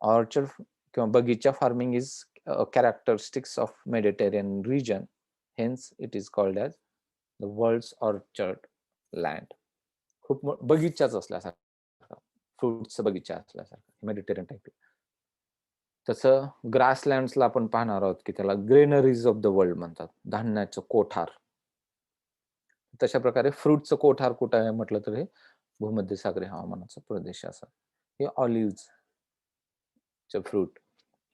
ऑर्चर्ड किंवा बगीचा farming is characteristics of Mediterranean region. Hence, it is called as the world's orchard land. खूप बगीचाच असल्यासारखा, फ्रुट्सचा बगीचा असल्यासारखा मेडिटेरियन टाइप. तसं ग्रासलँड्सला आपण पाहणार आहोत, की त्याला ग्रेनरीज ऑफ द वर्ल्ड म्हणतात. धान्याचं कोठार. तशा प्रकारे फ्रुटचं कोठार कुठं आहे म्हटलं तर हे भूमध्यसागरीय हवामानाचा प्रदेश असा. हे ऑलिव्हचं फ्रूट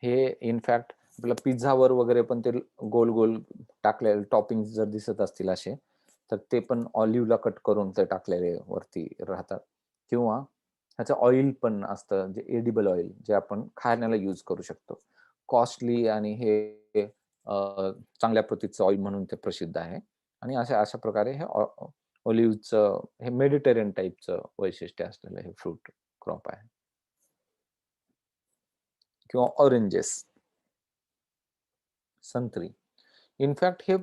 हे इनफॅक्ट आपल्या पिझ्झावर वगैरे पण ते गोल-गोल टाकलेले टॉपिंग्स जर दिसत असतील असे, तर ते पण ऑलिव्हला कट करून ते टाकलेले वरती राहतात. किंवा ह्याचं ऑइल पण असतं, जे एडिबल ऑइल जे आपण खाण्याला यूज करू शकतो. कॉस्टली आणि हे चांगल्या प्रतीचं ऑइल म्हणून ते प्रसिद्ध आहे. आणि अशा अशा प्रकारे हे ऑलिव्हचं हे मेडिटेरियन टाइपचं वैशिष्ट्य असलेलं हे फ्रूट क्रॉप आहे. किंवा ऑरेंजेस, संत्री. इनफॅक्ट हे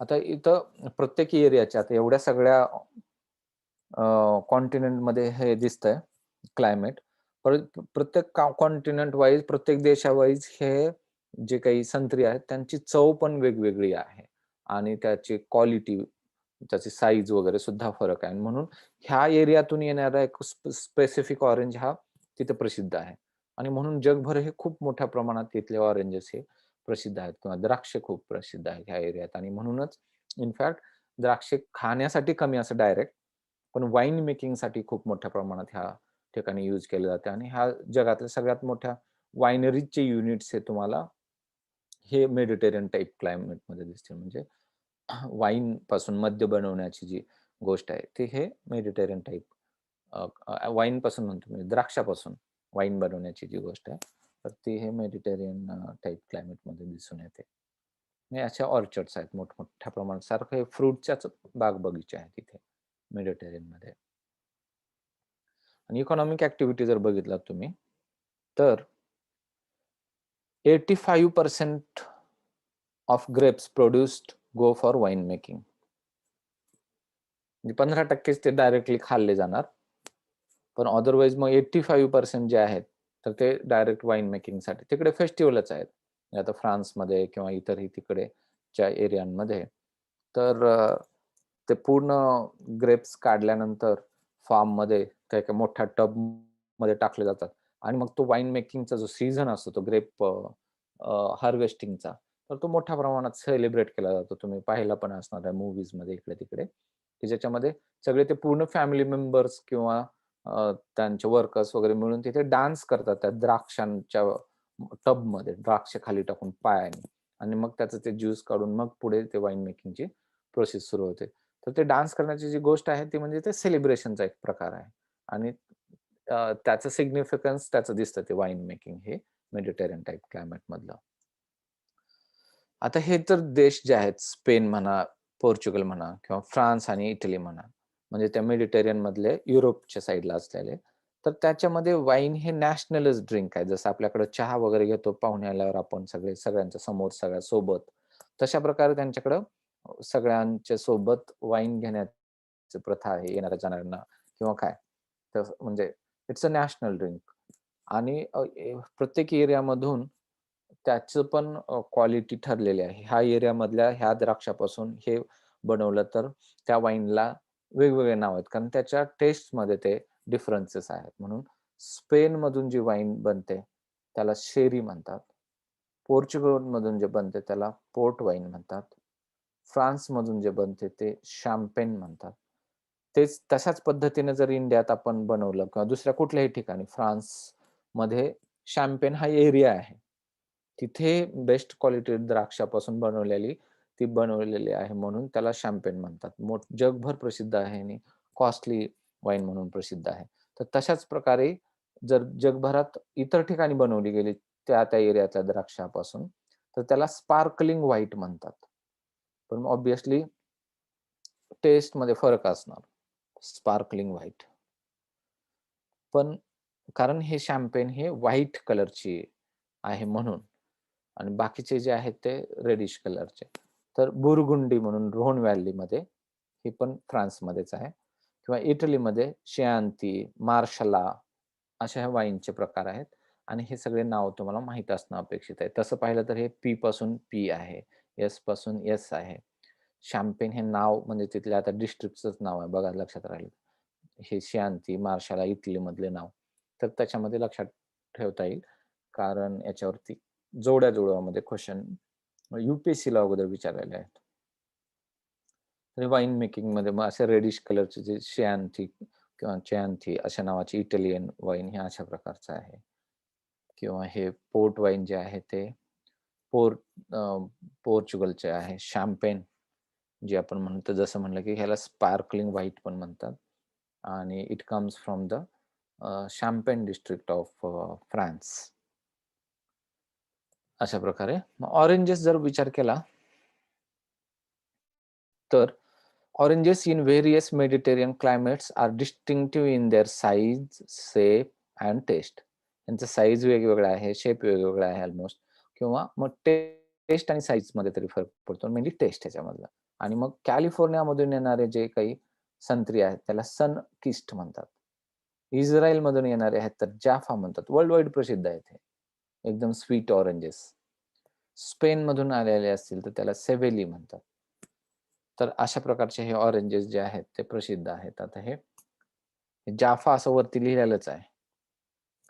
आता इथं प्रत्येक एरियाच्या आता एवढ्या सगळ्या कॉन्टिनेंटमध्ये हे दिसतंय क्लायमेट. परत प्रत्येक कॉन्टिनेंट वाईज, प्रत्येक देशावाईज हे जे काही संत्री आहेत, त्यांची चव पण वेगवेगळी आहे आणि त्याची क्वालिटी, त्याची साईज वगैरे सुद्धा फरक आहे. म्हणून ह्या एरियातून येणारा एक स्पेसिफिक ऑरेंज हा तिथे प्रसिद्ध आहे आणि म्हणून जगभर हे खूप मोठ्या प्रमाणात तिथले ऑरेंजेस हे प्रसिद्ध आहेत किंवा द्राक्षे खूप प्रसिद्ध आहेत ह्या एरियात आणि म्हणूनच इनफॅक्ट द्राक्षे खाण्यासाठी कमी असं डायरेक्ट, पण वाईन मेकिंगसाठी खूप मोठ्या प्रमाणात ह्या ठिकाणी यूज केले जाते आणि ह्या जगातल्या सगळ्यात मोठ्या वायनरीजचे युनिट्स हे तुम्हाला हे मेडिटेरियन टाइप क्लायमेटमध्ये दिसतील. म्हणजे वाईन पासून मद्य बनवण्याची जी गोष्ट आहे, ती हे मेडिटेरियन टाइप वाईन पासून म्हणतो मी, द्राक्षापासून वाईन बनवण्याची जी गोष्ट आहे, तर ती हे मेडिटेरियन टाइप क्लायमेटमध्ये दिसून येते. आणि अशा ऑर्चर्ड्स आहेत मोठमोठ्या प्रमाणात. सारखं हे फ्रुटच्याच बाग बगीचे आहेत तिथे मेडिटेरियनमध्ये. आणि इकॉनॉमिक ॲक्टिव्हिटी जर बघितलात तुम्ही, तर 85% of grapes produced go for wine making. म्हणजे 15%च ते डायरेक्टली खाल्ले जाणार. पण अदरवाईज मग 85% जे आहेत, तर ते डायरेक्ट वाईन मेकिंगसाठी तिकडे फेस्टिव्हलच आहेत. म्हणजे आता फ्रान्समध्ये किंवा इतरही तिकडेच्या एरियांमध्ये. तर ते पूर्ण ग्रेप्स काढल्यानंतर फार्ममध्ये त्या एका मोठ्या टबमध्ये टाकले जातात आणि मग तो वाईन मेकिंगचा जो सीझन असतो, तो ग्रेप हार्वेस्टिंगचा, तर तो मोठ्या प्रमाणात सेलिब्रेट केला जातो. तुम्ही पाहिला पण असणार आहे मूव्हीजमध्ये इकडे-तिकडे, की ज्याच्यामध्ये सगळे ते पूर्ण फॅमिली मेंबर्स किंवा त्यांचे वर्कर्स वगैरे मिळून तिथे डान्स करतात त्या द्राक्षांच्या टबमध्ये, द्राक्ष खाली टाकून पायाने आणि मग त्याचं ते ज्यूस काढून मग पुढे ते वाईन मेकिंगची प्रोसेस सुरू होते. तर ते डान्स करण्याची जी गोष्ट आहे ती म्हणजे ते सेलिब्रेशनचा एक प्रकार आहे आणि त्याचं सिग्निफिकन्स त्याचं दिसतं ते वाईन मेकिंग हे मेडिटेरियन टाइप क्लायमेट मधलं. आता हे तर देश जे आहेत स्पेन म्हणा, पोर्चुगल म्हणा किंवा फ्रान्स आणि इटली म्हणा, म्हणजे त्या मेडिटेरियन मधले युरोपच्या साइडला असलेले. तर त्याच्यामध्ये वाईन हे नॅशनलच ड्रिंक आहे. जसं आपल्याकडे चहा वगैरे घेतो पाहुणे आल्यावर आपण सगळ्यांच्या समोर सगळ्या सोबत. तशा प्रकारे त्यांच्याकडं सगळ्यांच्या सोबत वाईन घेण्याची प्रथा आहे येणाऱ्या-जाणाऱ्यांना किंवा काय. तर म्हणजे इट्स अ नॅशनल ड्रिंक आणि प्रत्येक एरियामधून त्याचं पण क्वालिटी ठरलेली आहे. ह्या एरियामधल्या ह्या द्राक्षापासून हे बनवलं तर त्या वाईनला वेगवेगळे नाव आहेत. कारण त्याच्या टेस्टमध्ये ते डिफरन्सेस आहेत. म्हणून स्पेनमधून जी वाईन बनते त्याला शेरी म्हणतात. पोर्चुगलमधून जे बनते त्याला पोर्ट वाईन म्हणतात. फ्रान्समधून जे बनते ते शॅम्पेन म्हणतात. तेच तशाच पद्धतीने जर इंडियात आपण बनवलं किंवा दुसऱ्या कुठल्याही ठिकाणी फ्रान्समध्ये शॅम्पेन हा एरिया आहे. तिथे बेस्ट क्वालिटी द्राक्षापासून ती बनवलेली आहे म्हणून त्याला शॅम्पेन म्हणतात. जगभर प्रसिद्ध आहे आणि कॉस्टली वाईन म्हणून प्रसिद्ध आहे. तर तशाच प्रकारे जर जगभरात इतर ठिकाणी बनवली गेली त्या एरियातल्या द्राक्षापासून, तर त्याला स्पार्कलिंग व्हाईट म्हणतात. पण ऑब्व्हियसली टेस्टमध्ये फरक असणार. Sparkling white. पण कारण हे शॅम्पेन हे व्हाईट कलरची आहे म्हणून आणि बाकीचे जे आहेत ते रेडिश कलरचे. तर बुरगुंडी म्हणून रोन व्हॅलीमध्ये, हे पण फ्रान्समध्येच आहे किंवा इटलीमध्ये शियांती, मार्शला अशा ह्या वाईनचे प्रकार आहेत आणि हे सगळे नाव तुम्हाला माहीत असणं अपेक्षित आहे. तसं पाहिलं तर हे पी पासून पी आहे, एस पासून एस आहे. शॅम्पेन हे नाव म्हणजे तिथल्या आता डिस्ट्रिक्टचंच नाव आहे बघा लक्षात राहिलं. हे शियांती, मार्शाला इटलीमधले नाव. तर त्याच्यामध्ये लक्षात ठेवता येईल. कारण याच्यावरती जोड्या-जुळवामध्ये क्वेशन यू-पी-एस-सीला अगोदर विचारलेले आहेत. तर वाईन मेकिंगमध्ये मग असे रेडिश कलरचे जे शियांती किंवा चियांथी अशा नावाची इटालियन वाईन हे अशा प्रकारचं आहे. किंवा हे पोर्ट वाईन जे आहे ते पोर्ट पोर्चुगलचे आहे. शॅम्पेन जे आपण म्हणतो जसं म्हणलं की ह्याला स्पार्कलिंग व्हाईट पण म्हणतात आणि it comes from the Champagne district of France. अशा प्रकारे मग ऑरेंजेस जर विचार केला तर oranges in various Mediterranean climates are distinctive in their size, shape and taste. त्यांचा साईज वेगवेगळा आहे, शेप वेगवेगळा आहे ऑलमोस्ट किंवा मग टेस्ट आणि साईजमध्ये तरी फरक पडतो. मेनली टेस्ट ह्याच्यामधला. आणि मग कॅलिफोर्नियामधून येणारे जे काही संत्री आहेत त्याला सन किस्ट म्हणतात. इस्रायलमधून येणारे आहेत तर जाफा म्हणतात. वर्ल्ड वाईड प्रसिद्ध आहेत हे. एकदम स्वीट ऑरेंजेस. स्पेनमधून आलेले असतील तर त्याला सेवेली म्हणतात. तर अशा प्रकारचे हे ऑरेंजेस जे आहेत ते प्रसिद्ध आहेत. आता हे जाफा असं वरती लिहिलेलंच आहे.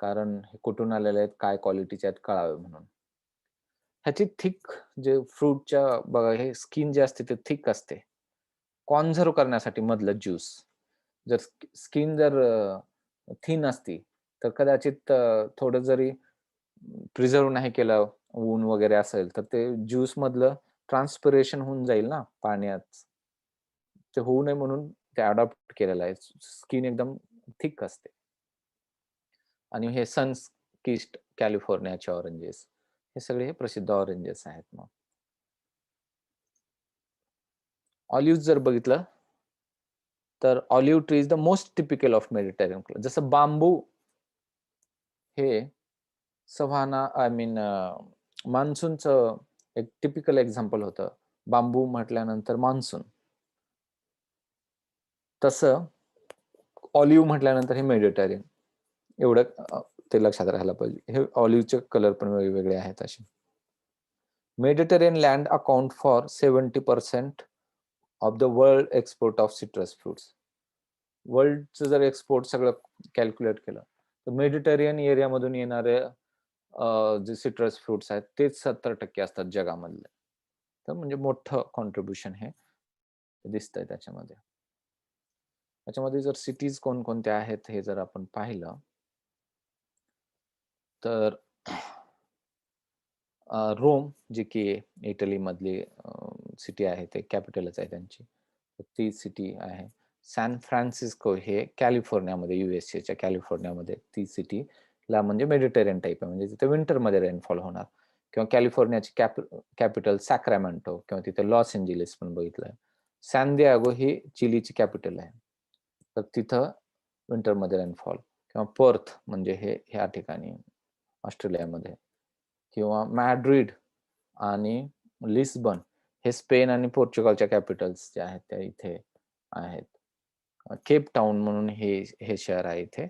कारण हे कुठून आलेले आहेत, काय क्वालिटीचे आहेत कळावे म्हणून. ह्याची थिक जे फ्रूटच्या बघा हे स्किन जे असते ते थिक असते. कॉन्झर्व्ह करण्यासाठी मधलं ज्यूस. जर स्किन जर थिन असती, तर कदाचित थोडं जरी प्रिझर्व्ह नाही केलं, ऊन वगैरे असेल, तर ते ज्यूस मधलं ट्रान्सपिरेशन होऊन जाईल ना पाण्यात. ते होऊ नये म्हणून ते अडॉप्ट केलेलं आहे. स्किन एकदम थिक असते. आणि हे सनकिस्ट कॅलिफोर्नियाचे ऑरेंजेस. हे सगळे हे प्रसिद्ध ऑरेंजेस आहेत मग. ऑलिव्हज जर बघितलं, तर olive tree is the most typical of Mediterranean. जसं बांबू हे सव्हाना आय मीन मान्सूनचं एक टिपिकल एक्झाम्पल होतं. बांबू म्हटल्यानंतर मान्सून. तसं ऑलिव्ह म्हटल्यानंतर हे मेडिटेरियन. एवढं ते लक्षात राहायला पाहिजे. हे ऑलिव्हचे कलर पण वेगवेगळे आहेत असे. Mediterranean land account for 70% of the world export of citrus fruits. वर्ल्डचं जर एक्सपोर्ट सगळं कॅल्क्युलेट केलं, तर मेडिटेरियन एरियामधून येणारे जे सिट्रस फ्रुट्स आहेत तेच 70% असतात जगामधले. तर म्हणजे मोठं कॉन्ट्रिब्युशन हे दिसतंय त्याच्यामध्ये. त्याच्यामध्ये जर सिटीज कोणकोणत्या आहेत हे जर आपण पाहिलं तर रोम जी की इटलीमधली सिटी आहे, ते कॅपिटलच आहे त्यांची. तर ती सिटी आहे. सॅन फ्रान्सिस्को हे कॅलिफोर्नियामध्ये, यू-एस-एच्या कॅलिफोर्नियामध्ये ती सिटीला म्हणजे मेडिटेरियन टाइप आहे. म्हणजे तिथे विंटरमध्ये रेनफॉल होणार. किंवा कॅलिफोर्नियाची कॅपिटल सॅक्रामेंटो किंवा तिथे लॉस एंजेलिस पण बघितलंय. सॅन दियागो ही चिलीची कॅपिटल आहे. तर तिथं विंटरमध्ये रेनफॉल किंवा पर्थ म्हणजे हे ह्या ठिकाणी ऑस्ट्रेलियामध्ये किंवा मॅड्रिड आणि लिस्बन हे स्पेन आणि पोर्चुगलच्या कॅपिटल्स जे आहेत त्या इथे आहेत. केप टाउन म्हणून हे शहर आहे इथे.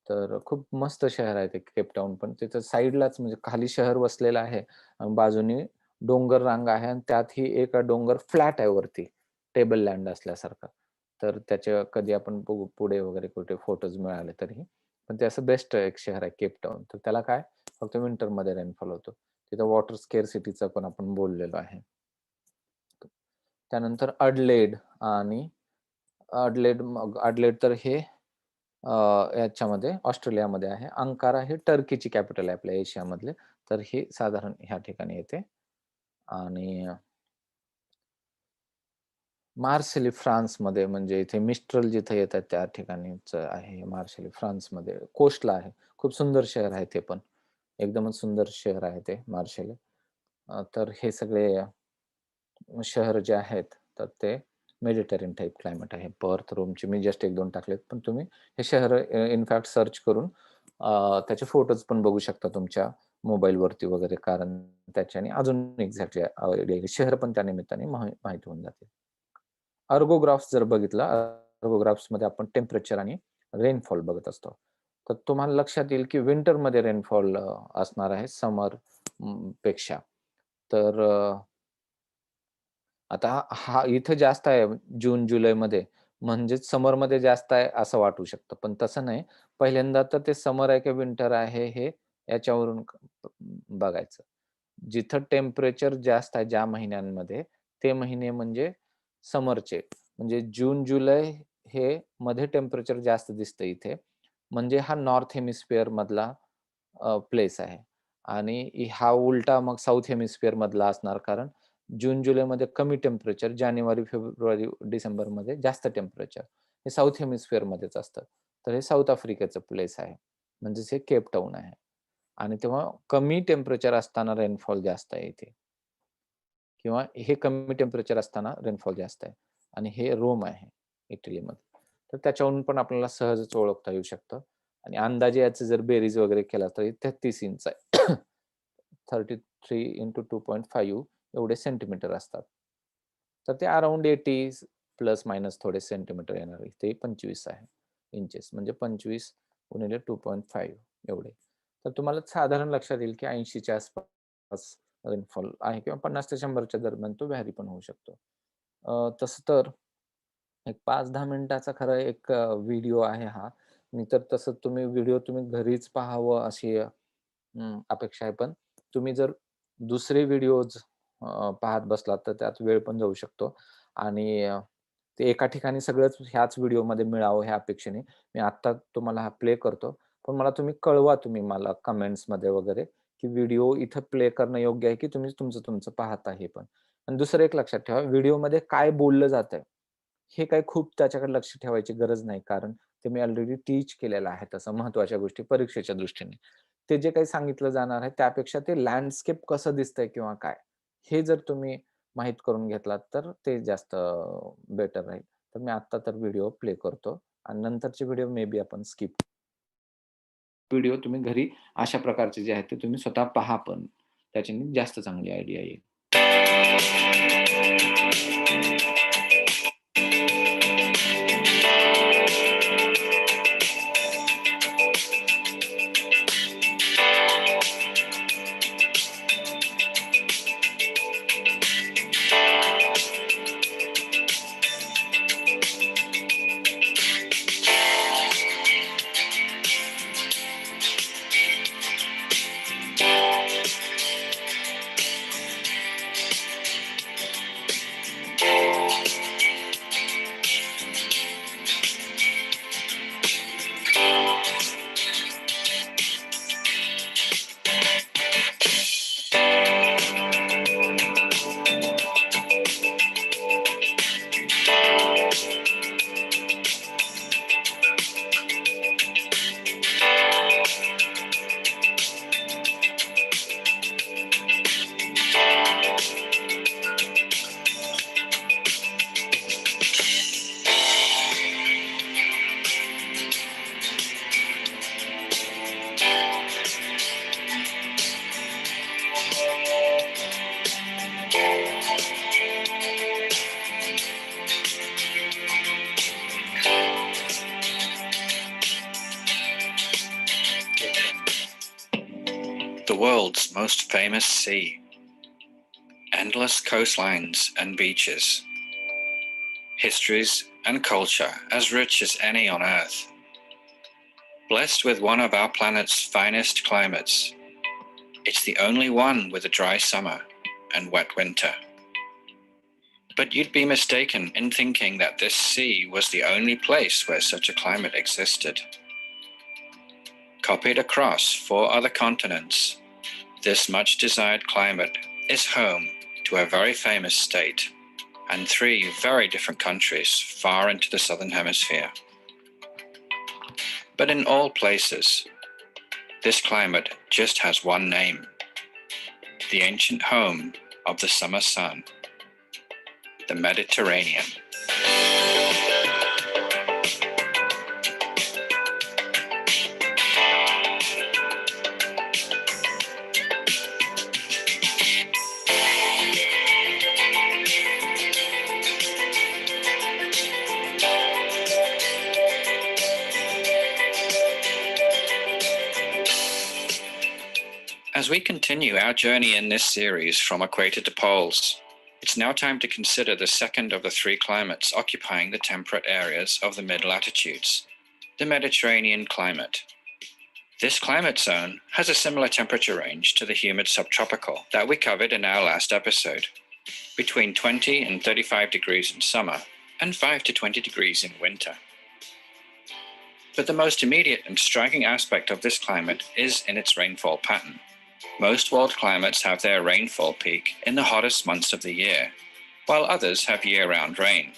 तर खूप मस्त शहर आहे ते केप टाउन पण. तिथं साईडलाच म्हणजे खाली शहर वसलेलं आहे. बाजूनी डोंगर रांग आहे आणि त्यातही एक डोंगर फ्लॅट आहे वरती, टेबल लँड असल्यासारखा. तर त्याच्या कधी आपण बघू पुढे वगैरे कुठे फोटोज मिळाले तरी. पण ते असं बेस्ट एक शहर आहे केप टाउन. तर त्याला काय फक्त विंटरमध्ये रेनफॉल होतो. तिथं वॉटर स्केरसिटीचं पण आपण बोललेलो आहे. त्यानंतर अडलेड आणि अडलेड तर हे याच्यामध्ये ऑस्ट्रेलियामध्ये आहे. अंकारा हे टर्कीची कॅपिटल आहे आपल्या एशियामधले. तर हे साधारण ह्या ठिकाणी येते. आणि मार्सेली फ्रान्समध्ये, म्हणजे इथे मिस्ट्रल जिथे येतात त्या ठिकाणीच आहे मार्सेली फ्रान्समध्ये. कोस्टला आहे. खूप सुंदर शहर आहे ते पण. एकदमच सुंदर शहर आहे ते मार्सेली. तर हे सगळे शहर जे आहेत, तर ते मेडिटेरियन टाइप क्लायमेट आहे. पर्थ, रोमचे मी जस्ट 1-2 टाकलेत. पण तुम्ही हे शहर इनफॅक्ट सर्च करून त्याचे फोटोज पण बघू शकता तुमच्या मोबाईलवरती वगैरे, कारण त्याच्याने अजून एक्झॅक्टली आयडिया येईल. शहर पण त्या निमित्ताने माहिती होऊन जाते. अर्गोग्राफ्स जर बघितला, अर्गोग्राफ्समध्ये आपण टेम्परेचर आणि रेनफॉल बघत असतो. तर तुम्हाला लक्षात येईल की विंटरमध्ये रेनफॉल असणार आहे समर पेक्षा. तर आता हा इथं जास्त आहे जून-जुलैमध्ये, म्हणजेच समरमध्ये जास्त आहे असं वाटू शकतं. पण तसं नाही. पहिल्यांदा तर ते समर आहे की विंटर आहे हे याच्यावरून बघायचं. जिथं टेम्परेचर जास्त आहे ज्या महिन्यांमध्ये, ते महिने म्हणजे समरचे. म्हणजे जून-जुलै हे मध्ये टेम्परेचर जास्त दिसतं इथे. म्हणजे हा नॉर्थ हेमिस्फिअर मधला प्लेस आहे. आणि हा उलटा मग साउथ हेमिस्फिअर मधला असणार, कारण जून-जुलैमध्ये कमी टेम्परेचर, जानेवारी, फेब्रुवारी, डिसेंबरमध्ये जास्त टेम्परेचर. हे साउथ हेमिस्फिअरमध्येच असतं. तर हे साउथ आफ्रिकेचं प्लेस आहे. म्हणजेच हे केप टाउन आहे. आणि तेव्हा कमी टेम्परेचर असताना रेनफॉल जास्त आहे इथे. किंवा हे कमी टेम्परेचर असताना रेनफॉल जास्त आहे. आणि हे रोम आहे इटलीमध्ये. तर त्याच्यावरून पण आपल्याला सहजच ओळखता येऊ शकतं. आणि अंदाजे याचं जर बेरीज वगैरे केला तर 33 इंच आहे. 33 इंटू 2.5 एवढे सेंटीमीटर असतात. तर ते अराउंड 80 प्लस मायनस थोडे सेंटीमीटर येणार. इथे 25 आहे इंचेस, म्हणजे 25 गुणिले 2.5 एवढे. तर तुम्हाला साधारण लक्षात येईल की 80च्या आसपास रेनफॉल आहे किंवा 50 ते 100च्या दरम्यान तो व्हॅरी पण होऊ शकतो. तसं तर एक 5-10 मिनिटाचा खरा एक व्हिडिओ आहे हा. मी तर तसं तुम्ही घरीच पाहावं अशी अपेक्षा आहे. पण तुम्ही जर दुसरे व्हिडिओज पाहत बसलात तर त्यात वेळ पण जाऊ शकतो. आणि ते एका ठिकाणी सगळंच ह्याच व्हिडिओमध्ये मिळावं ह्या अपेक्षेने मी आत्ता तुम्हाला हा प्ले करतो. पण मला कळवा तुम्ही मला कमेंट्समध्ये वगैरे, की व्हिडिओ इथं प्ले करणं योग्य आहे, की तुम्ही तुमचं पाहता हे पण. आणि दुसरं एक लक्षात ठेवा, व्हिडिओमध्ये काय बोललं जातंय, हे काही खूप त्याच्याकडे लक्ष ठेवायची गरज नाही. कारण ते मी ऑलरेडी टीच केलेलं आहे तसं महत्त्वाच्या गोष्टी परीक्षेच्या दृष्टीने. ते जे काही सांगितलं जाणार आहे त्यापेक्षा ते लँडस्केप कसं दिसतंय किंवा काय, हे जर तुम्ही माहीत करून घेतलात तर ते जास्त बेटर राहील. तर मी आत्ता तर व्हिडिओ प्ले करतो आणि नंतरचे व्हिडिओ मे बी आपण स्किप. व्हिडिओ तुम्ही घरी अशा प्रकारचे जे आहेत ते तुम्ही स्वतः पहा पण. त्याच्याने जास्त चांगली आयडिया येईल. The world's most famous sea. Endless coastlines and beaches. Histories and culture as rich as any on Earth. Blessed with one of our planet's finest climates. It's the only one with a dry summer and wet winter. But you'd be mistaken in thinking that this sea was the only place where such a climate existed. Copied across 4 other continents, this much desired climate is home to a very famous state, and 3 very different countries far into the southern hemisphere. But in all places, this climate just has one name: the ancient home of the summer sun, the Mediterranean. As we continue our journey in this series from equator to poles, it's now time to consider the second of the 3 climates occupying the temperate areas of the mid-latitudes, the Mediterranean climate. This climate zone has a similar temperature range to the humid subtropical that we covered in our last episode, between 20 and 35 degrees in summer and 5 to 20 degrees in winter. But the most immediate and striking aspect of this climate is in its rainfall pattern. Most world climates have their rainfall peak in the hottest months of the year, while others have year-round rain.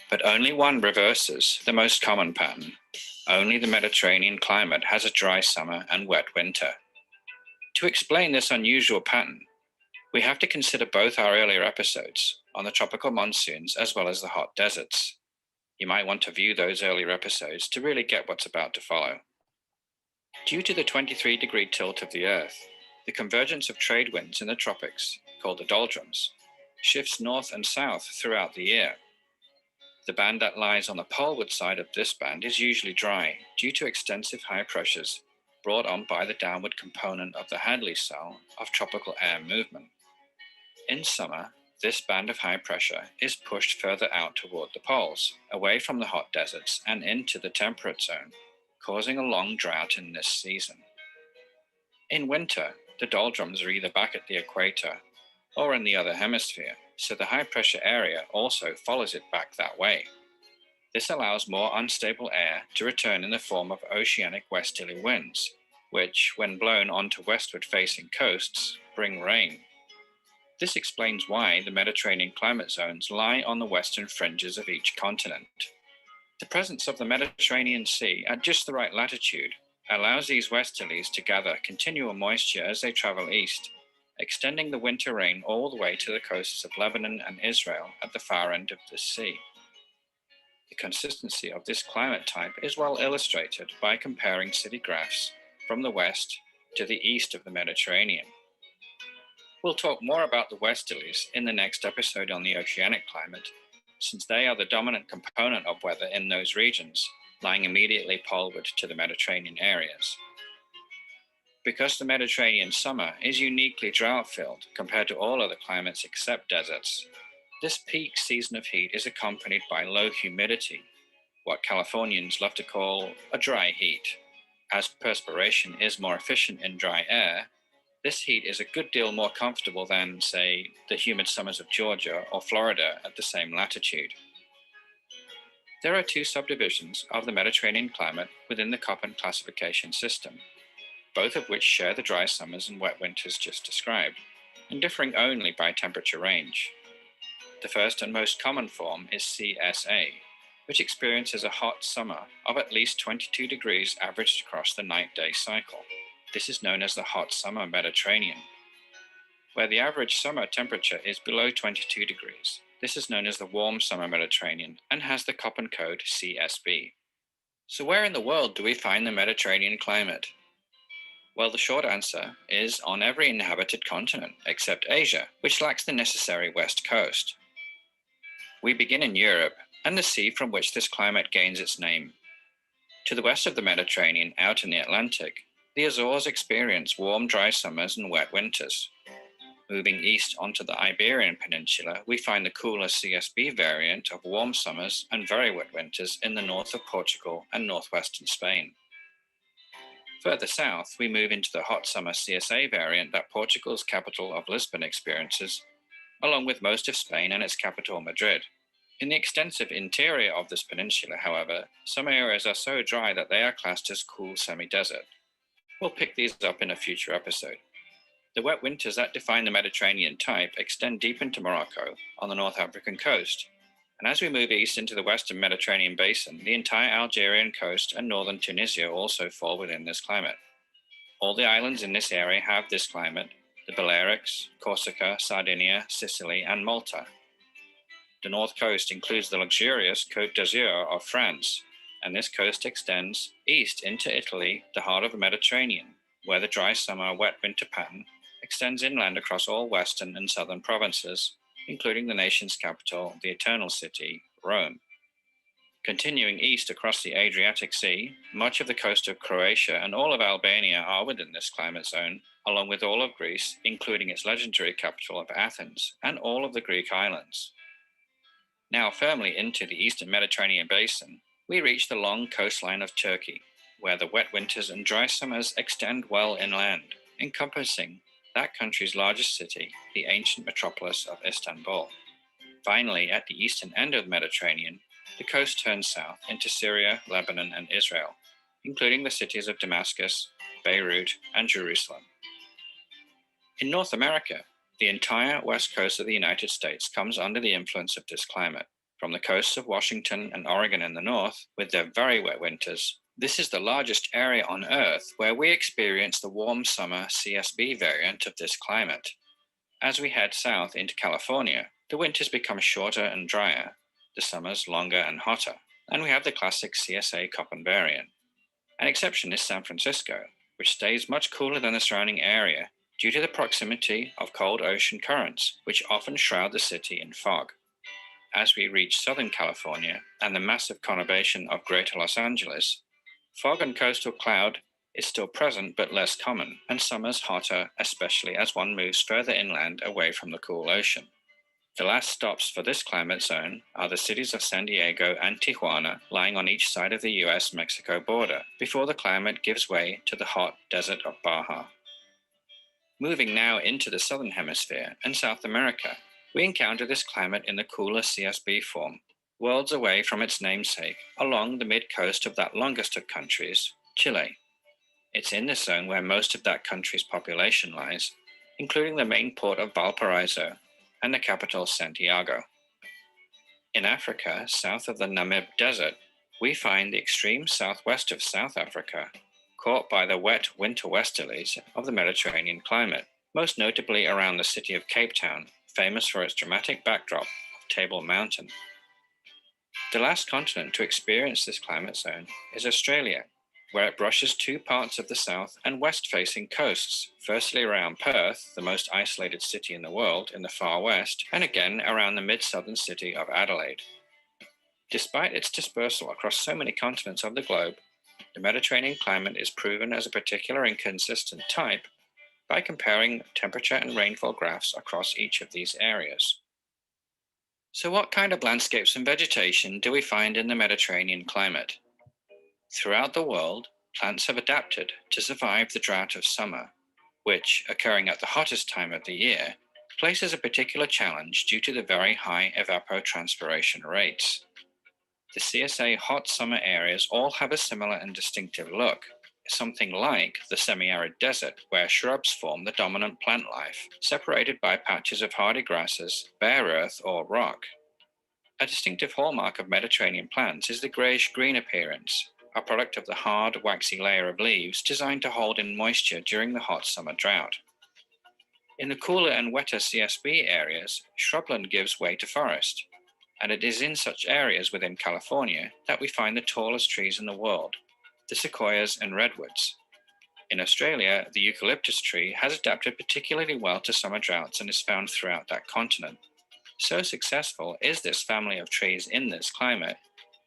But only one reverses the most common pattern. Only the Mediterranean climate has a dry summer and wet winter. To explain this unusual pattern, we have to consider both our earlier episodes on the tropical monsoons as well as the hot deserts. You might want to view those earlier episodes to really get what's about to follow. Due to the 23-degree tilt of the Earth, the convergence of trade winds in the tropics, called the doldrums, shifts north and south throughout the year. The band that lies on the poleward side of this band is usually dry due to extensive high pressures brought on by the downward component of the Hadley cell of tropical air movement. In summer, this band of high pressure is pushed further out toward the poles, away from the hot deserts and into the temperate zone, causing a long drought in this season. In winter, the doldrums are either back at the equator or in the other hemisphere, so the high pressure area also follows it back that way. This allows more unstable air to return in the form of oceanic westerly winds, which, when blown onto westward facing coasts, bring rain. This explains why the Mediterranean climate zones lie on the western fringes of each continent. The presence of the Mediterranean Sea at just the right latitude allows these westerlies to gather continual moisture as they travel east, extending the winter rain all the way to the coasts of Lebanon and Israel at the far end of the sea. The consistency of this climate type is well illustrated by comparing city graphs from the west to the east of the Mediterranean. We'll talk more about the westerlies in the next episode on the oceanic climate, since they are the dominant component of weather in those regions, lying immediately poleward to the Mediterranean areas. Because the Mediterranean summer is uniquely drought-filled compared to all other climates except deserts, this peak season of heat is accompanied by low humidity, what Californians love to call a dry heat. As perspiration is more efficient in dry air, this heat is a good deal more comfortable than, say, the humid summers of Georgia or Florida at the same latitude. There are 2 subdivisions of the Mediterranean climate within the Köppen classification system, both of which share the dry summers and wet winters just described, and differing only by temperature range. The first and most common form is CSA, which experiences a hot summer of at least 22 degrees averaged across the night-day cycle. This is known as the hot summer Mediterranean. Where the average summer temperature is below 22 degrees, this is known as the warm summer Mediterranean and has the Köppen code CSB. So where in the world do we find the Mediterranean climate? Well, the short answer is on every inhabited continent except Asia, which lacks the necessary west coast. We begin in Europe and the sea from which this climate gains its name. To the west of the Mediterranean, out in the Atlantic, the Azores experience warm, dry summers and wet winters. Moving east onto the Iberian Peninsula, we find the cooler CSB variant of warm summers and very wet winters in the north of Portugal and northwestern Spain. Further south, we move into the hot summer CSA variant that Portugal's capital of Lisbon experiences, along with most of Spain and its capital Madrid. In the extensive interior of this peninsula, however, some areas are so dry that they are classed as cool semi-desert. We'll pick these up in a future episode. The wet winters that define the Mediterranean type extend deep into Morocco on the North African coast. And as we move east into the western Mediterranean basin, the entire Algerian coast and northern Tunisia also fall within this climate. All the islands in this area have this climate: the Balearics, Corsica, Sardinia, Sicily, and Malta. The north coast includes the luxurious Côte d'Azur of France, and this coast extends east into Italy, the heart of the Mediterranean, where the dry summer, wet winter pattern extends inland across all western and southern provinces, including the nation's capital, the Eternal City, Rome. Continuing east across the Adriatic Sea, much of the coast of Croatia and all of Albania are within this climate zone, along with all of Greece, including its legendary capital of Athens, and all of the Greek islands. Now firmly into the eastern Mediterranean basin, we reach the long coastline of Turkey, where the wet winters and dry summers extend well inland, encompassing that country's largest city, the ancient metropolis of Istanbul. Finally, at the eastern end of the Mediterranean, the coast turns south into Syria, Lebanon, and Israel, including the cities of Damascus, Beirut, and Jerusalem. In North America, the entire west coast of the United States comes under the influence of this climate. From the coasts of Washington and Oregon in the north, with their very wet winters, this is the largest area on Earth where we experience the warm summer CSB variant of this climate. As we head south into California, the winters become shorter and drier, the summers longer and hotter, and we have the classic CSA Köppen variant. An exception is San Francisco, which stays much cooler than the surrounding area due to the proximity of cold ocean currents, which often shroud the city in fog. As we reach Southern California and the massive conurbation of Greater Los Angeles, fog and coastal cloud is still present but less common, and summers hotter, especially as one moves further inland away from the cool ocean. The last stops for this climate zone are the cities of San Diego and Tijuana, lying on each side of the US-Mexico border, before the climate gives way to the hot desert of Baja. Moving now into the southern hemisphere and South America, we encounter this climate in the cooler CSB form, worlds away from its namesake, along the mid-coast of that longest of countries, Chile. It's in this zone where most of that country's population lies, including the main port of Valparaiso and the capital Santiago. In Africa, south of the Namib Desert, we find the extreme southwest of South Africa, caught by the wet winter westerlies of the Mediterranean climate, most notably around the city of Cape Town, famous for its dramatic backdrop of Table Mountain. The last continent to experience this climate zone is Australia, where it brushes two parts of the south and west-facing coasts, firstly around Perth, the most isolated city in the world, in the far west, and again around the mid-southern city of Adelaide. Despite its dispersal across so many continents of the globe, the Mediterranean climate is proven as a particular inconsistent type by comparing temperature and rainfall graphs across each of these areas. So what kind of landscapes and vegetation do we find in the Mediterranean climate? Throughout the world, plants have adapted to survive the drought of summer, which, occurring at the hottest time of the year, places a particular challenge due to the very high evapotranspiration rates. The CSA hot summer areas all have a similar and distinctive look, something like the semi-arid desert, where shrubs form the dominant plant life, separated by patches of hardy grasses, bare earth, or rock. A distinctive hallmark of Mediterranean plants is the grayish-green appearance, a product of the hard, waxy layer of leaves designed to hold in moisture during the hot summer drought. In the cooler and wetter CSB areas, shrubland gives way to forest, and it is in such areas within California that we find the tallest trees in the world, the sequoias and redwoods. In Australia, the eucalyptus tree has adapted particularly well to summer droughts and is found throughout that continent. So successful is this family of trees in this climate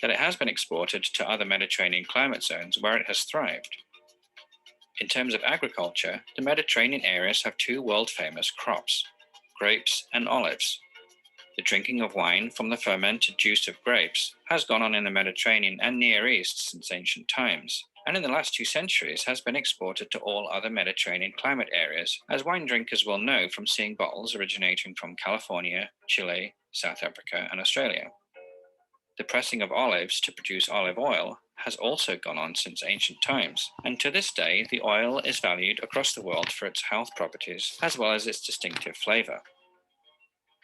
that it has been exported to other Mediterranean climate zones where it has thrived. In terms of agriculture, the Mediterranean areas have two world-famous crops, grapes and olives. The drinking of wine from the fermented juice of grapes has gone on in the Mediterranean and Near East since ancient times, and in the last 2 centuries has been exported to all other Mediterranean climate areas, as wine drinkers will know from seeing bottles originating from California, Chile, South Africa, and Australia. The pressing of olives to produce olive oil has also gone on since ancient times, and to this day the oil is valued across the world for its health properties as well as its distinctive flavor.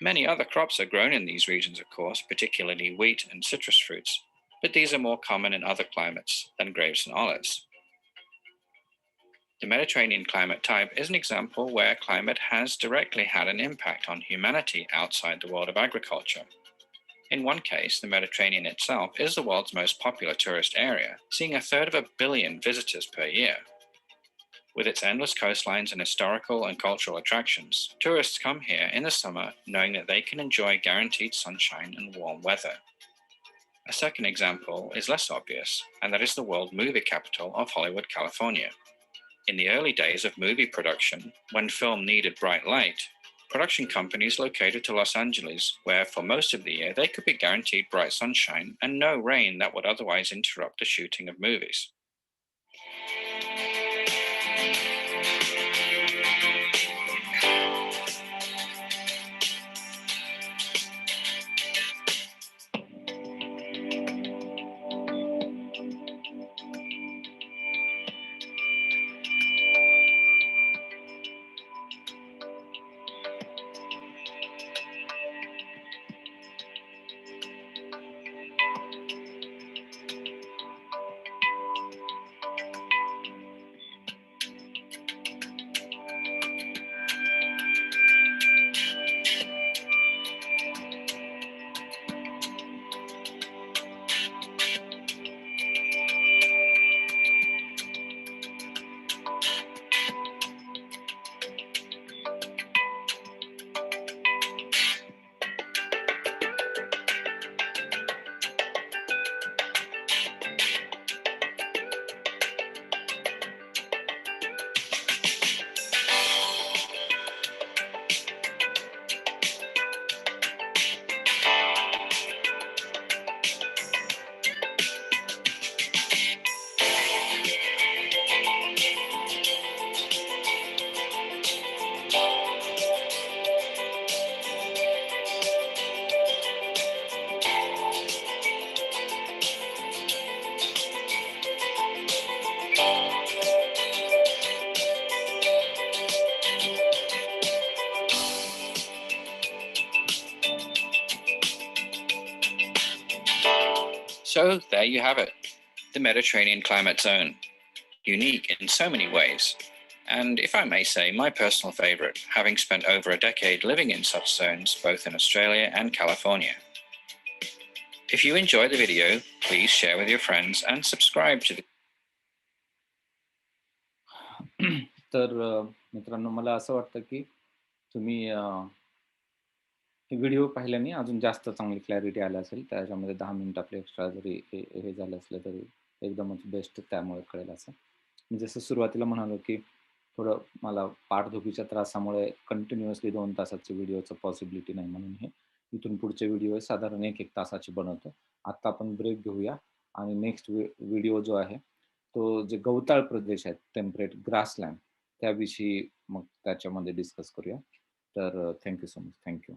Many other crops are grown in these regions, of course, particularly wheat and citrus fruits, but these are more common in other climates than grapes and olives. The Mediterranean climate type is an example where climate has directly had an impact on humanity outside the world of agriculture. In one case, the Mediterranean itself is the world's most popular tourist area, seeing 1/3 billion visitors per year. With its endless coastlines and historical and cultural attractions, tourists come here in the summer knowing that they can enjoy guaranteed sunshine and warm weather. A second example is less obvious, and that is the world movie capital of Hollywood, California. In the early days of movie production, when film needed bright light, production companies located to Los Angeles, where for most of the year they could be guaranteed bright sunshine and no rain that would otherwise interrupt the shooting of movies. So there you have it, the Mediterranean climate zone, unique in so many ways. And if I may say, my personal favorite, having spent over a decade living in such zones both in Australia and California. If you enjoyed the video, please share with your friends and subscribe to the तर मित्रांनो, मला असं वाटतं की तुम्ही हे video पाहिल्याने अजून जास्त चांगली क्लॅरिटी आली असेल. त्याच्यामध्ये 10 मिनिट आपले एक्स्ट्रा जरी हे झालं असलं तरी एकदमच बेस्ट त्यामुळे कळेल असं. मी जसं सुरुवातीला म्हणालो की थोडं मला पाठदुखीच्या त्रासामुळे कंटिन्युअसली 2 तासाचे व्हिडिओचं पॉसिबिलिटी नाही, म्हणून हे इथून पुढचे व्हिडिओ साधारण 1-1 तासाचे बनवतो. आत्ता आपण ब्रेक घेऊया आणि नेक्स्ट व्हिडिओ जो आहे, तो जे गवताळ प्रदेश आहेत, टेम्परेट ग्रासलँड त्याविषयी मग त्याच्यामध्ये डिस्कस करूया. तर थँक सो मच. थँक